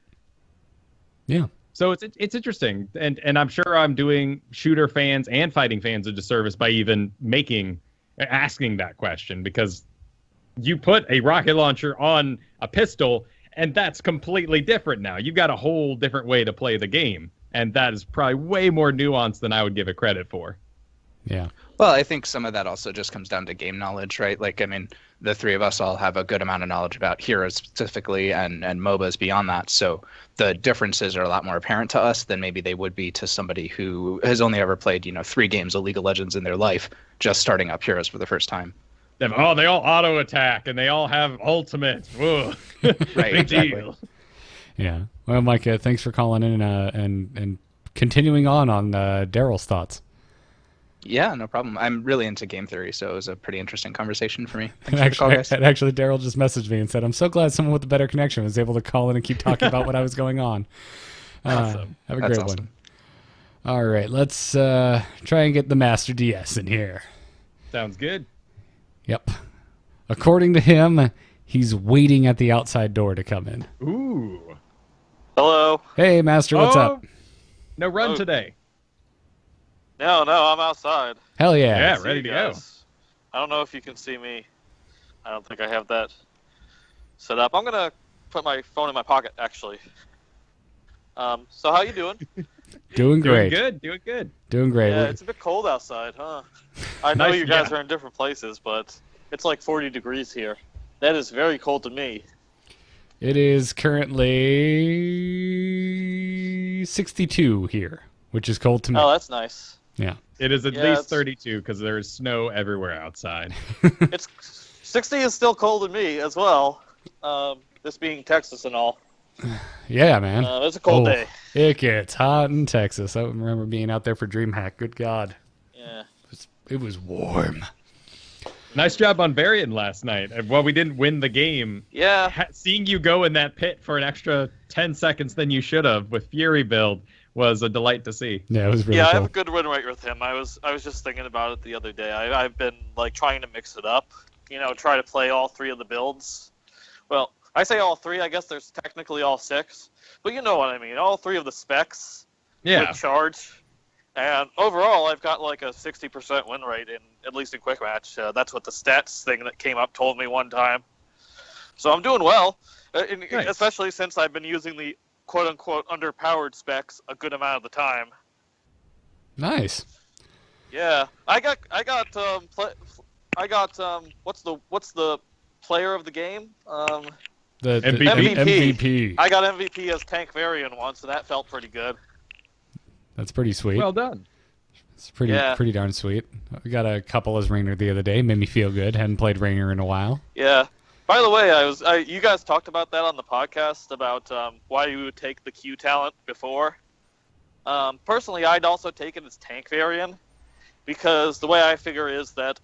Yeah. So it's interesting, and I'm sure I'm doing shooter fans and fighting fans a disservice by even asking that question, because you put a rocket launcher on a pistol, and that's completely different now. You've got a whole different way to play the game, and that is probably way more nuanced than I would give it credit for. Yeah. Well, I think some of that also just comes down to game knowledge, right? Like, I mean, the three of us all have a good amount of knowledge about heroes specifically and MOBAs beyond that. So the differences are a lot more apparent to us than maybe they would be to somebody who has only ever played, 3 games of League of Legends in their life, just starting up heroes for the first time. They all auto attack and they all have ultimate. Whoa. Right, Big exactly. deal. Yeah. Well, Mike, thanks for calling in and continuing on Daryl's thoughts. Yeah, no problem. I'm really into game theory, so it was a pretty interesting conversation for me. Thanks for the call, guys. Actually, Daryl just messaged me and said, I'm so glad someone with a better connection was able to call in and keep talking about what I was going on. Awesome. Have a That's great awesome. one. All right, let's try and get the Master DS in here. Sounds good. Yep. According to him, he's waiting at the outside door to come in. Ooh. Hello. Hey, Master, what's up? No run Oh. today. No, I'm outside. Hell yeah. Yeah, See ready you to go. guys. I don't know if you can see me. I don't think I have that set up. I'm gonna put my phone in my pocket, actually. So how you doing? Doing great. Doing good. Doing great. Yeah, it's a bit cold outside, huh? I know Nice, you guys yeah. are in different places, but it's like 40 degrees here. That is very cold to me. It is currently 62 here, which is cold to me. Oh, that's nice. Yeah. It is at Yeah, least it's- 32 because there is snow everywhere outside. It's 60 is still cold to me as well. This being Texas and all. Yeah, man. It's a cold Oh, day. It gets hot in Texas. I remember being out there for DreamHack. Good God. Yeah. It was warm. Nice job on Varian last night. And while we didn't win the game, Yeah. seeing you go in that pit for an extra 10 seconds than you should have with Fury build was a delight to see. Yeah, it was really Yeah, I cool. have a good win rate with him. I was just thinking about it the other day. I've been like trying to mix it up, try to play all 3 of the builds. Well, I say all 3. I guess there's technically all 6, but you know what I mean. All 3 of the specs Yeah. with charge, and overall I've got like a 60% win rate at least in quick match. That's what the stats thing that came up told me one time. So I'm doing well, Nice. especially since I've been using the quote-unquote underpowered specs a good amount of the time. Nice. Yeah, I got what's the player of the game? The MVP. MVP. I got MVP as Tank Varian once, and that felt pretty good. That's pretty sweet. Well done. It's pretty Yeah. pretty darn sweet. We got a couple as Rainer the other day. Made me feel good. Hadn't played Rainer in a while. Yeah. By the way, you guys talked about that on the podcast about why you would take the Q talent before. Personally, I'd also take it as Tank Varian, because the way I figure is that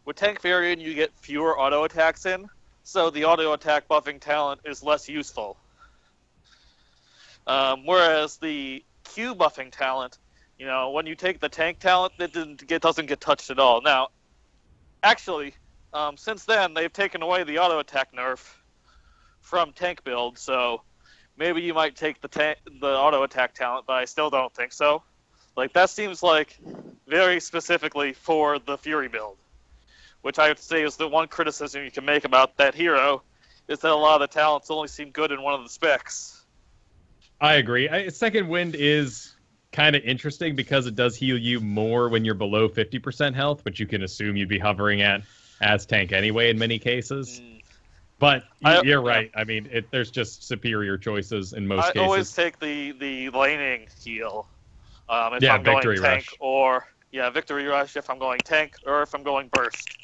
with Tank Varian you get fewer auto attacks in, so the auto attack buffing talent is less useful. Whereas the Q buffing talent, when you take the tank talent, it doesn't get touched at all. Now, actually, since then they've taken away the auto attack nerf, from tank build, so maybe you might take the auto attack talent, but I still don't think so. Like, that seems like very specifically for the Fury build, which I would say is the one criticism you can make about that hero, is that a lot of the talents only seem good in one of the specs. I agree. Second Wind is kind of interesting because it does heal you more when you're below 50% health, which you can assume you'd be hovering at as tank anyway in many cases. But you're right. I mean, there's just superior choices in most cases. I always take the laning heal if Yeah, I'm going Victory tank Rush. or Victory Rush if I'm going tank or if I'm going burst.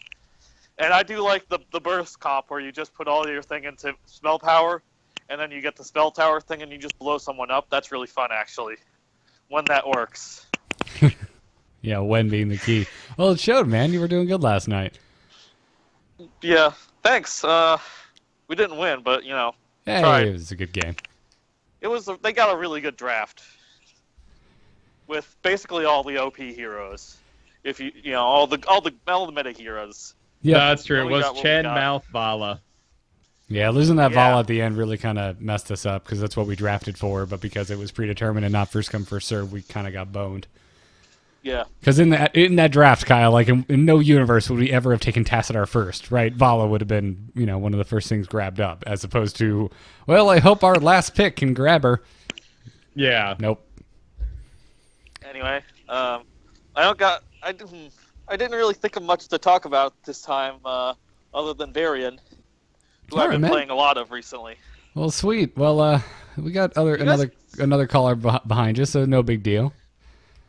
And I do like the burst comp where you just put all your thing into spell power, and then you get the spell tower thing and you just blow someone up. That's really fun, actually, when that works. Yeah, when being the key. Well, it showed, man. You were doing good last night. Yeah, thanks. We didn't win, but Hey, tried. it was a good game. They got a really good draft with basically all the OP heroes. If all the meta heroes. Yeah, No, that's true. It What we was got, what we Chen, got. Mouth, Vala. Yeah, losing that Yeah. Vala at the end really kind of messed us up because that's what we drafted for, but because it was predetermined and not first come first serve, we kind of got boned. Yeah. Because in that draft, Kyle, like in no universe would we ever have taken Tassadar first, right? Vala would have been, one of the first things grabbed up, as opposed to, well, I hope our last pick can grab her. Yeah. Nope. Anyway, I didn't really think of much to talk about this time, other than Varian, who All I've right, been man. playing a lot of recently. Well, sweet. Well, we got another caller behind you, so no big deal.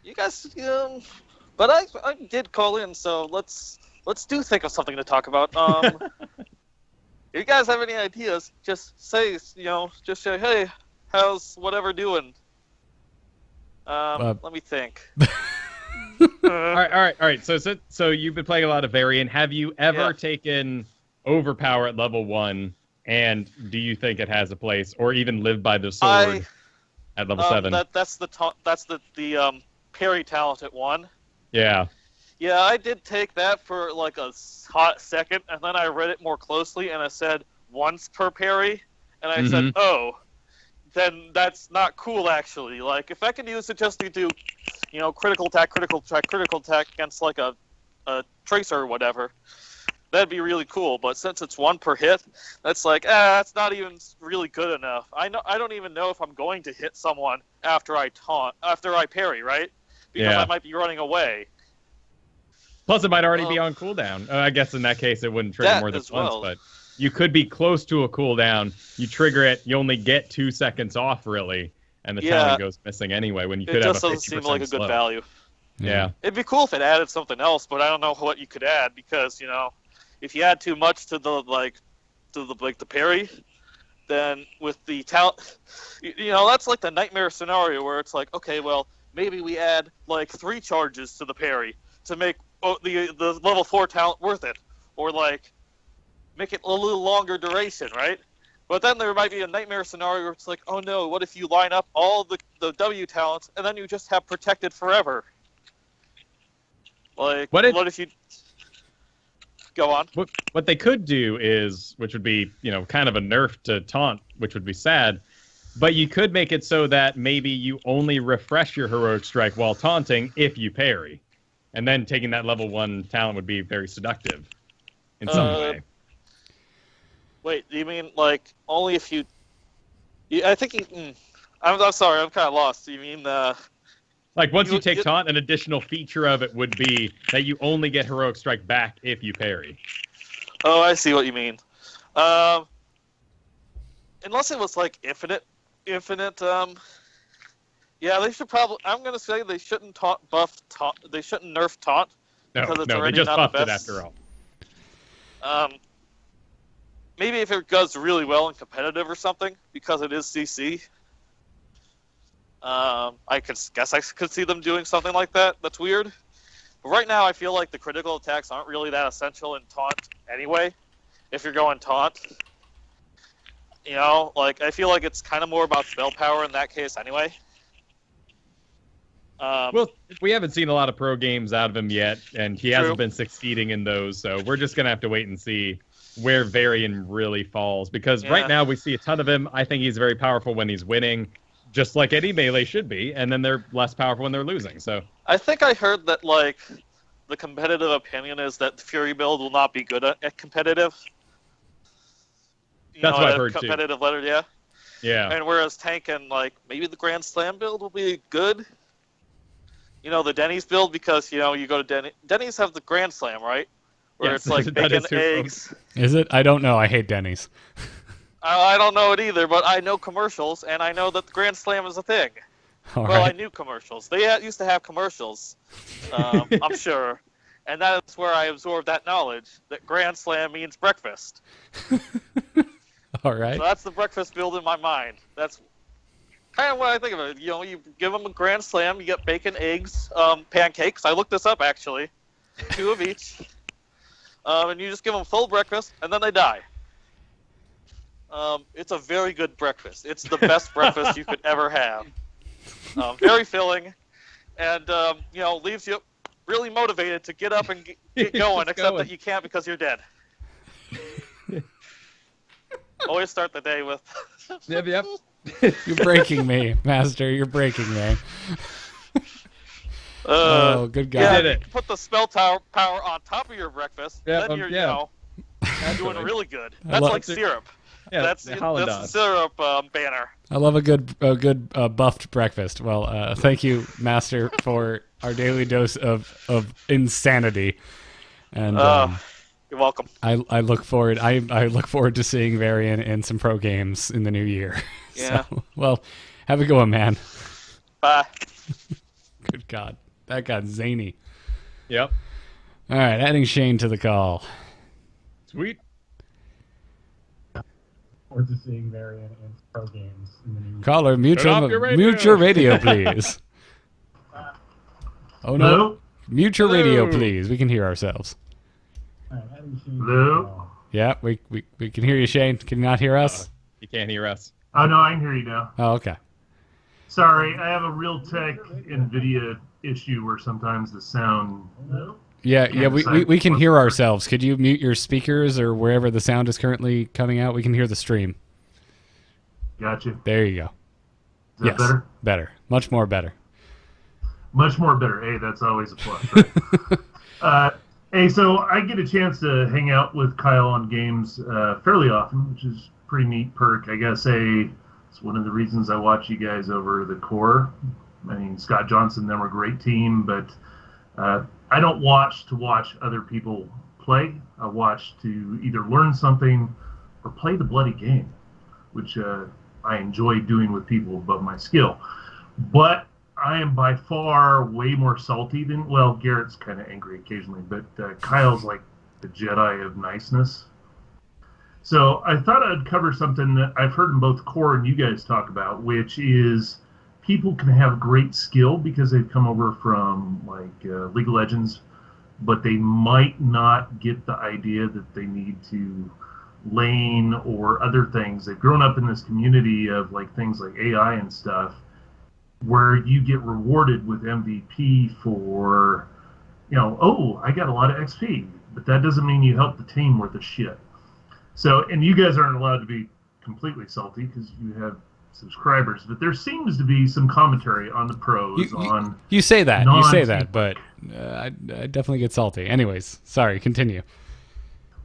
You guys, but I did call in, so let's think of something to talk about. If you guys have any ideas, just say, hey, how's whatever doing? Let me think. All right. So you've been playing a lot of Varian. Have you ever taken Overpower at level 1? And do you think it has a place, or even Live by the Sword at level 7? That's the parry talent at 1. Yeah. Yeah, I did take that for like a hot second, and then I read it more closely, and it said once per parry, and I said, oh, then that's not cool, actually. Like, if I can use it just to do, critical attack against like a tracer or whatever, that'd be really cool. But since it's 1 per hit, that's like, that's not even really good enough. I don't even know if I'm going to hit someone after I parry, right? Because I might be running away. Plus, it might already be on cooldown. I guess in that case, it wouldn't trigger more than once, but you could be close to a cooldown. You trigger it, you only get 2 seconds off, really, and the talent goes missing anyway. When you could have a 50% It just doesn't seem like a good slow. value. Yeah. It'd be cool if it added something else, but I don't know what you could add because if you add too much to the parry, then with the talent, that's like the nightmare scenario where it's like, okay, well, maybe we add like 3 charges to the parry to make the level 4 talent worth it, or like make it a little longer duration, right? But then there might be a nightmare scenario where it's like, oh no, what if you line up all the W talents and then you just have protected forever? Like, what if you go on? What they could do is, which would be, kind of a nerf to taunt, which would be sad, but you could make it so that maybe you only refresh your heroic strike while taunting if you parry. And then taking that level 1 talent would be very seductive in some way. Wait, do you mean like only if you I think you... I'm sorry, I'm kind of lost. You mean like once you take taunt, an additional feature of it would be that you only get heroic strike back if you parry. Oh, I see what you mean. Unless it was like infinite. Yeah, they should probably. I'm gonna say they shouldn't buff taunt. They shouldn't nerf taunt. No, because it's they already just not buffed the it best. after all. Maybe if it does really well in competitive or something, because it is CC. I could see them doing something like that. That's weird. But right now, I feel like the critical attacks aren't really that essential in taunt anyway. If you're going taunt, I feel like it's kind of more about spell power in that case anyway. Well, we haven't seen a lot of pro games out of him yet, and he hasn't been succeeding in those, so we're just going to have to wait and see where Varian really falls. Because right now we see a ton of him. I think he's very powerful when he's winning, just like any melee should be, and then they're less powerful when they're losing. So I think I heard that, like, the competitive opinion is that the Fury build will not be good at competitive. That's what I've heard competitive too. Letter, yeah. Yeah. And whereas Tank and, like, maybe the Grand Slam build will be good. You know, the Denny's build, because, you know, you go to Denny's have the Grand Slam, right? Where Yes, it's like bacon, eggs. Is it? I don't know. I hate Denny's. I don't know it either, but I know commercials, and I know that the Grand Slam is a thing. All Well, right. I knew commercials. They used to have commercials, I'm sure. And that's where I absorbed that knowledge, that Grand Slam means breakfast. All right. So that's the breakfast build in my mind. That's kind of what I think of it. You know, you give them a Grand Slam, you get bacon, eggs, pancakes. I looked this up, actually. 2 of each. And you just give them full breakfast, and then they die. It's a very good breakfast. It's the best breakfast you could ever have. Very filling, and you know, leaves you really motivated to get up and get going, except that you can't because you're dead. Always start the day with... Yep. You're breaking me, Master. You're breaking me. Oh, good God. Yeah, did it. you put the spell power on top of your breakfast, Yeah, then you're, you know, doing really good. That's love- like syrup. Yeah, That's the the Haaland-Dazs. syrup banner. I love a good buffed breakfast. Well, thank you, Master, for our daily dose of insanity. And You're welcome. I look forward. I look forward to seeing Varian in some pro games in the new year. Yeah. So, well, have a good one, man. Bye. Good God, that got zany. Yep. All right, adding Shane to the call. Sweet. Or to seeing Varian in pro games in the new year. Caller, mute Turn off your radio. mute your radio, please. Oh no, Hello? mute your radio, Hello. please. We can hear ourselves. All right, adding Shane Hello? to the call. Yeah, we can hear you, Shane. Can you not hear us? You can't hear us. Oh, no, I can hear you now. Oh, okay. Sorry, I have a Realtek NVIDIA issue where sometimes the sound... Yeah, we can hear ourselves. Could you mute your speakers or wherever the sound is currently coming out? We can hear the stream. Gotcha. There you go. Is that better? Better. Much more better. Much more better. Hey, that's always a plus, right? Hey, so I get a chance to hang out with Kyle on games fairly often, which is a pretty neat perk. I gotta say, it's one of the reasons I watch you guys over the core. I mean, Scott Johnson and them were a great team, but I don't watch to watch other people play. I watch to either learn something or play the bloody game, which I enjoy doing with people above my skill. But I am by far way more salty than, well, Garrett's kind of angry occasionally, but Kyle's like the Jedi of niceness. So I thought I'd cover something that I've heard in both core and you guys talk about, which is people can have great skill because they've come over from like League of Legends, but they might not get the idea that they need to lane or other things. They've grown up in this community of like things like AI and stuff where you get rewarded with MVP for, you know, oh, I got a lot of XP, but that doesn't mean you help the team worth a shit. So, and you guys aren't allowed to be completely salty because you have subscribers, but there seems to be some commentary on the pros You say that, non-team. but I definitely get salty. Anyways, sorry, continue.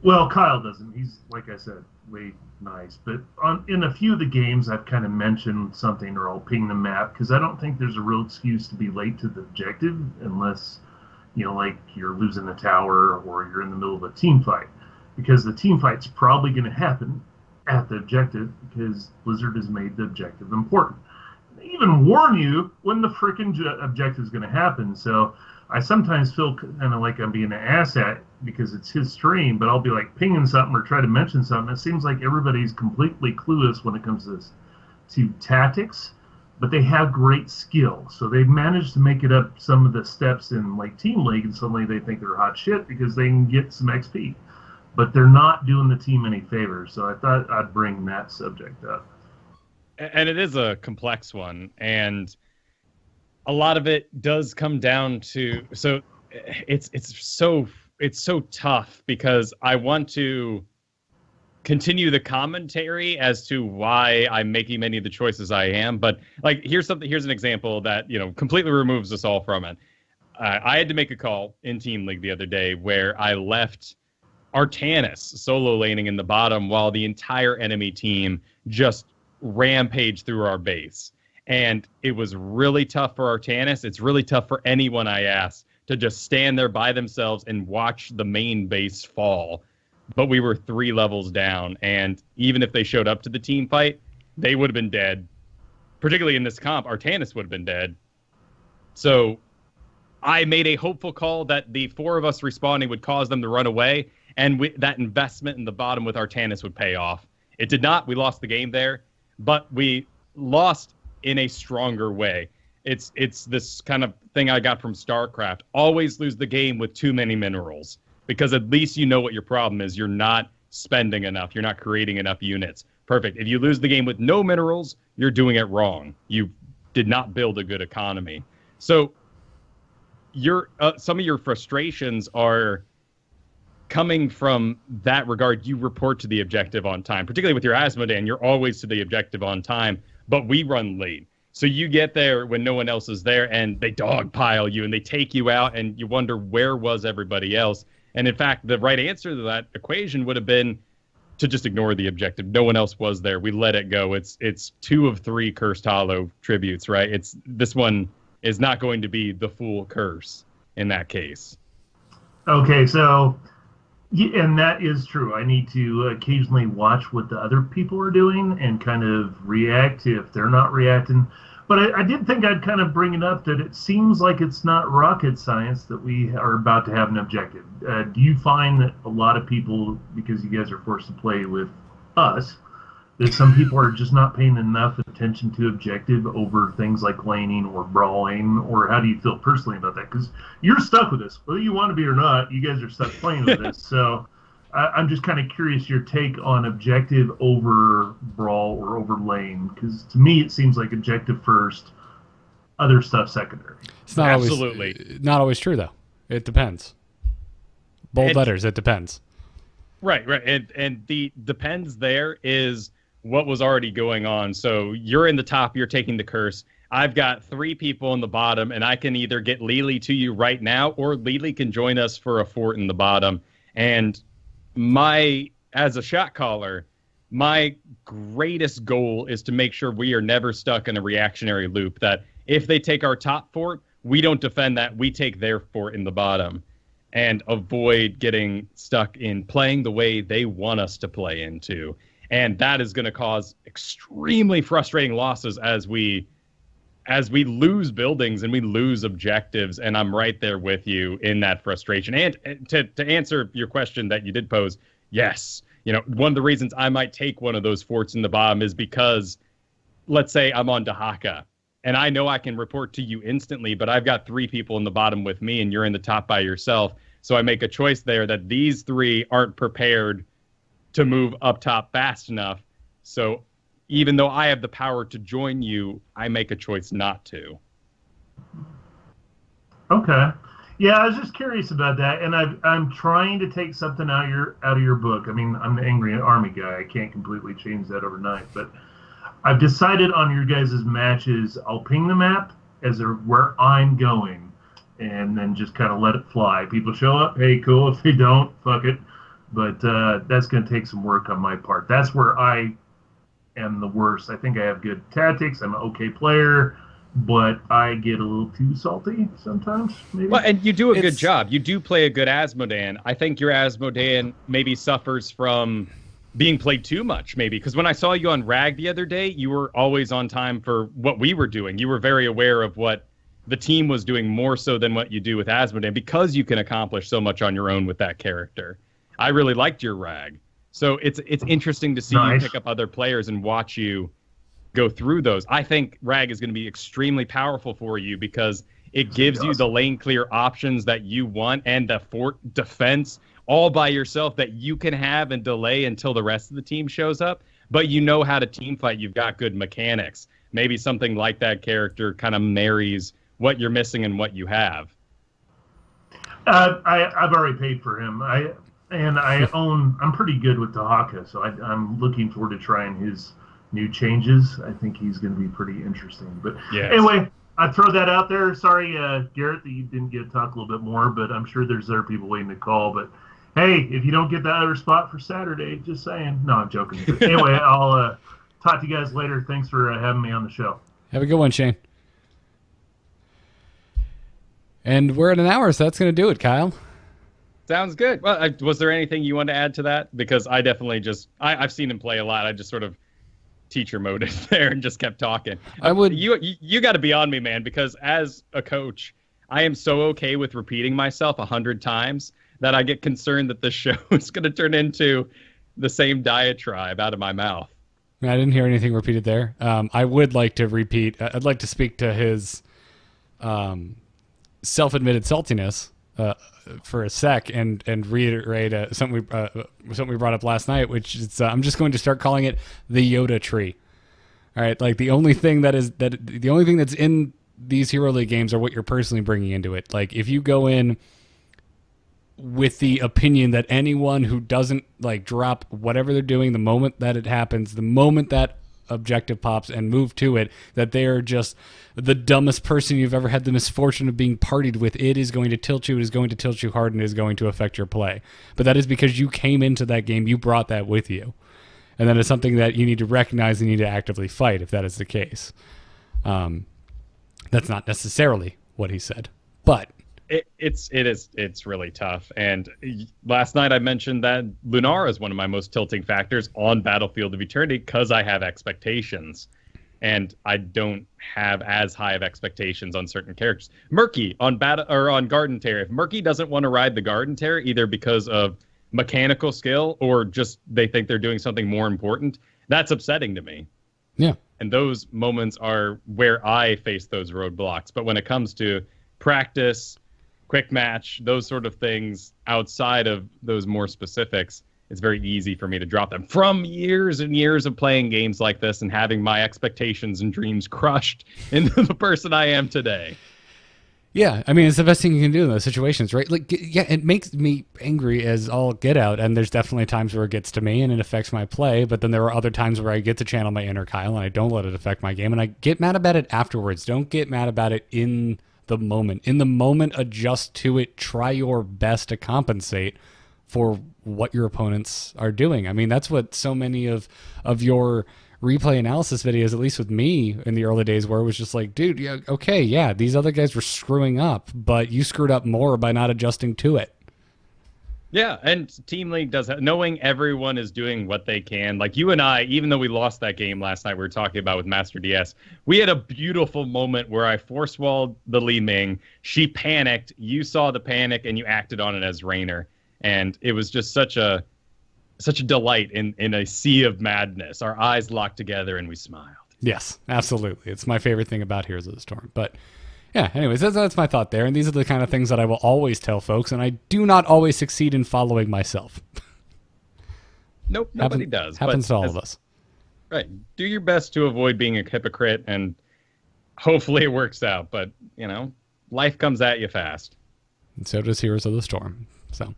Well, Kyle doesn't. He's, like I said, way nice. But in a few of the games, I've kind of mentioned something, or I'll ping the map, because I don't think there's a real excuse to be late to the objective unless, you know, like you're losing a tower or you're in the middle of a team fight. Because the team fight's probably going to happen at the objective because Blizzard has made the objective important. They even warn you when the freaking objective is going to happen. So I sometimes feel kind of like I'm being an asshat because it's his stream, but I'll be like pinging something or try to mention something. It seems like everybody's completely clueless when it comes to tactics, but they have great skill. So they've managed to make it up some of the steps in like Team League, and suddenly they think they're hot shit because they can get some XP. But they're not doing the team any favors, so I thought I'd bring that subject up. And it is a complex one, and a lot of it does come down to, so it's so tough because I want to continue the commentary as to why I'm making many of the choices I am. But like, here's an example that, completely removes us all from it. I had to make a call in Team League the other day where I left Artanis solo laning in the bottom while the entire enemy team just rampaged through our base. And it was really tough for Artanis. It's really tough for anyone I ask to just stand there by themselves and watch the main base fall. But we were 3 levels down, and even if they showed up to the team fight, they would have been dead. Particularly in this comp, Artanis would have been dead. So I made a hopeful call that the 4 of us respawning would cause them to run away, and that investment in the bottom with Artanis would pay off. It did not. We lost the game there, but we lost in a stronger way. It's this kind of thing I got from StarCraft. Always lose the game with too many minerals, because at least you know what your problem is. You're not spending enough. You're not creating enough units. Perfect. If you lose the game with no minerals, you're doing it wrong. You did not build a good economy. So some of your frustrations are coming from that regard. You report to the objective on time, particularly with your Asmodan. You're always to the objective on time, but we run late. So you get there when no one else is there, and they dogpile you, and they take you out, and you wonder, where was everybody else? And in fact, the right answer to that equation would have been to just ignore the objective. No one else was there. We let it go. It's 2 of 3 Cursed Hollow tributes, right? This one is not going to be the full curse in that case. Okay, so, and that is true. I need to occasionally watch what the other people are doing and kind of react if they're not reacting. But I did think I'd kind of bring it up that it seems like it's not rocket science that we are about to have an objective. Do you find that a lot of people, because you guys are forced to play with us, that some people are just not paying enough attention to objective over things like laning or brawling? Or how do you feel personally about that? Because you're stuck with this. Whether you want to be or not, you guys are stuck playing with this. So I'm just kind of curious your take on objective over brawl or over lane, because to me it seems like objective first, other stuff secondary. It's not Absolutely not always true, though. It depends. Bold letters. It depends. Right. And the depends there is what was already going on. So you're in the top. You're taking the curse. I've got 3 people in the bottom, and I can either get Lily to you right now, or Lily can join us for a fort in the bottom. And as a shot caller, my greatest goal is to make sure we are never stuck in a reactionary loop, that if they take our top fort, we don't defend that, we take their fort in the bottom, and avoid getting stuck in playing the way they want us to play into. And that is going to cause extremely frustrating losses as we lose buildings and we lose objectives. And I'm right there with you in that frustration. And to answer your question that you did pose, yes, one of the reasons I might take one of those forts in the bottom is because, let's say I'm on Dahaka, and I know I can report to you instantly, but I've got 3 people in the bottom with me, and you're in the top by yourself. So I make a choice there that these 3 aren't prepared to move up top fast enough. So even though I have the power to join you, I make a choice not to. Okay. Yeah, I was just curious about that, and I'm trying to take something out of your book. I mean, I'm the angry army guy. I can't completely change that overnight, but I've decided on your guys' matches, I'll ping the map as where I'm going, and then just kind of let it fly. People show up, hey, cool. If they don't, fuck it. But that's going to take some work on my part. That's where I am the worst. I think I have good tactics. I'm an okay player, but I get a little too salty sometimes, maybe. Well, and you do a good job. You do play a good Asmodan. I think your Asmodan maybe suffers from being played too much, maybe. Because when I saw you on Rag the other day, you were always on time for what we were doing. You were very aware of what the team was doing more so than what you do with Asmodan, because you can accomplish so much on your own with that character. I really liked your Rag. So it's interesting to see you pick up other players and watch you go through those. I think Rag is going to be extremely powerful for you because it gives you the lane clear options that you want and the fort defense all by yourself that you can have and delay until the rest of the team shows up. But you know how to team fight. You've got good mechanics. Maybe something like that character kind of marries what you're missing and what you have. I've already paid for him. And I'm pretty good with Tahaka, so I'm looking forward to trying his new changes. I think he's going to be pretty interesting. But anyway, I throw that out there. Sorry, Garrett, that you didn't get to talk a little bit more, but I'm sure there's other people waiting to call. But hey, if you don't get that other spot for Saturday, just saying. No, I'm joking. But anyway, I'll talk to you guys later. Thanks for having me on the show. Have a good one, Shane. And we're at an hour, so that's going to do it, Kyle. Sounds good. Well, was there anything you want to add to that? Because I definitely I've seen him play a lot. I just sort of teacher mode it there and just kept talking. You got to be on me, man, because as a coach, I am so okay with repeating myself 100 times that I get concerned that this show is going to turn into the same diatribe out of my mouth. I didn't hear anything repeated there. I would like to repeat. I'd like to speak to his self-admitted saltiness for a sec and reiterate something we brought up last night, which is I'm just going to start calling it the Yoda tree. All right, like the only thing that's in these Hero League games are what you're personally bringing into it. Like if you go in with the opinion that anyone who doesn't like drop whatever they're doing the moment that it happens, the moment that objective pops and move to it, that they are just the dumbest person you've ever had the misfortune of being partied with, it is going to tilt you, it is going to tilt you hard, and it is going to affect your play. But that is because you came into that game, you brought that with you. And that is something that you need to recognize and you need to actively fight if that is the case. That's not necessarily what he said, but it's really tough. And last night I mentioned that Lunara is one of my most tilting factors on Battlefield of Eternity because I have expectations, and I don't have as high of expectations on certain characters. Murky on Garden Terror. If Murky doesn't want to ride the Garden Terror either because of mechanical skill or just they think they're doing something more important, that's upsetting to me. Yeah. And those moments are where I face those roadblocks. But when it comes to practice, quick match, those sort of things outside of those more specifics, it's very easy for me to drop them from years and years of playing games like this and having my expectations and dreams crushed into the person I am today. Yeah, I mean, it's the best thing you can do in those situations, right? Like, yeah, it makes me angry as all get out, and there's definitely times where it gets to me and it affects my play, but then there are other times where I get to channel my inner Kyle and I don't let it affect my game, and I get mad about it afterwards. Don't get mad about it in the moment. In the moment, adjust to it. Try your best to compensate for what your opponents are doing. I mean, that's what so many of your replay analysis videos, at least with me in the early days, where it was just like, dude, yeah, okay, yeah, these other guys were screwing up, but you screwed up more by not adjusting to it. Yeah, and Team League does that. Knowing everyone is doing what they can. Like you and I, even though we lost that game last night, we were talking about with Master DS, we had a beautiful moment where I force-walled the Li Ming. She panicked. You saw the panic, and you acted on it as Raynor. And it was just such a delight in a sea of madness. Our eyes locked together, and we smiled. Yes, absolutely. It's my favorite thing about Heroes of the Storm. But yeah, anyways, that's my thought there. And these are the kind of things that I will always tell folks, and I do not always succeed in following myself. Nope, nobody does. Happens to all of us. Right. Do your best to avoid being a hypocrite, and hopefully it works out. But, life comes at you fast. And so does Heroes of the Storm. So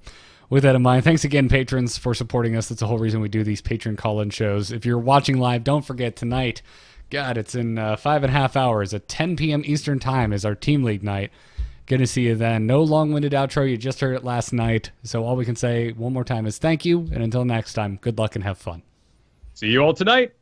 with that in mind, thanks again, patrons, for supporting us. That's the whole reason we do these patron call-in shows. If you're watching live, don't forget tonight, God, it's in 5.5 hours at 10 p.m. Eastern Time is our Team League night. Good to see you then. No long-winded outro. You just heard it last night. So all we can say one more time is thank you. And until next time, good luck and have fun. See you all tonight.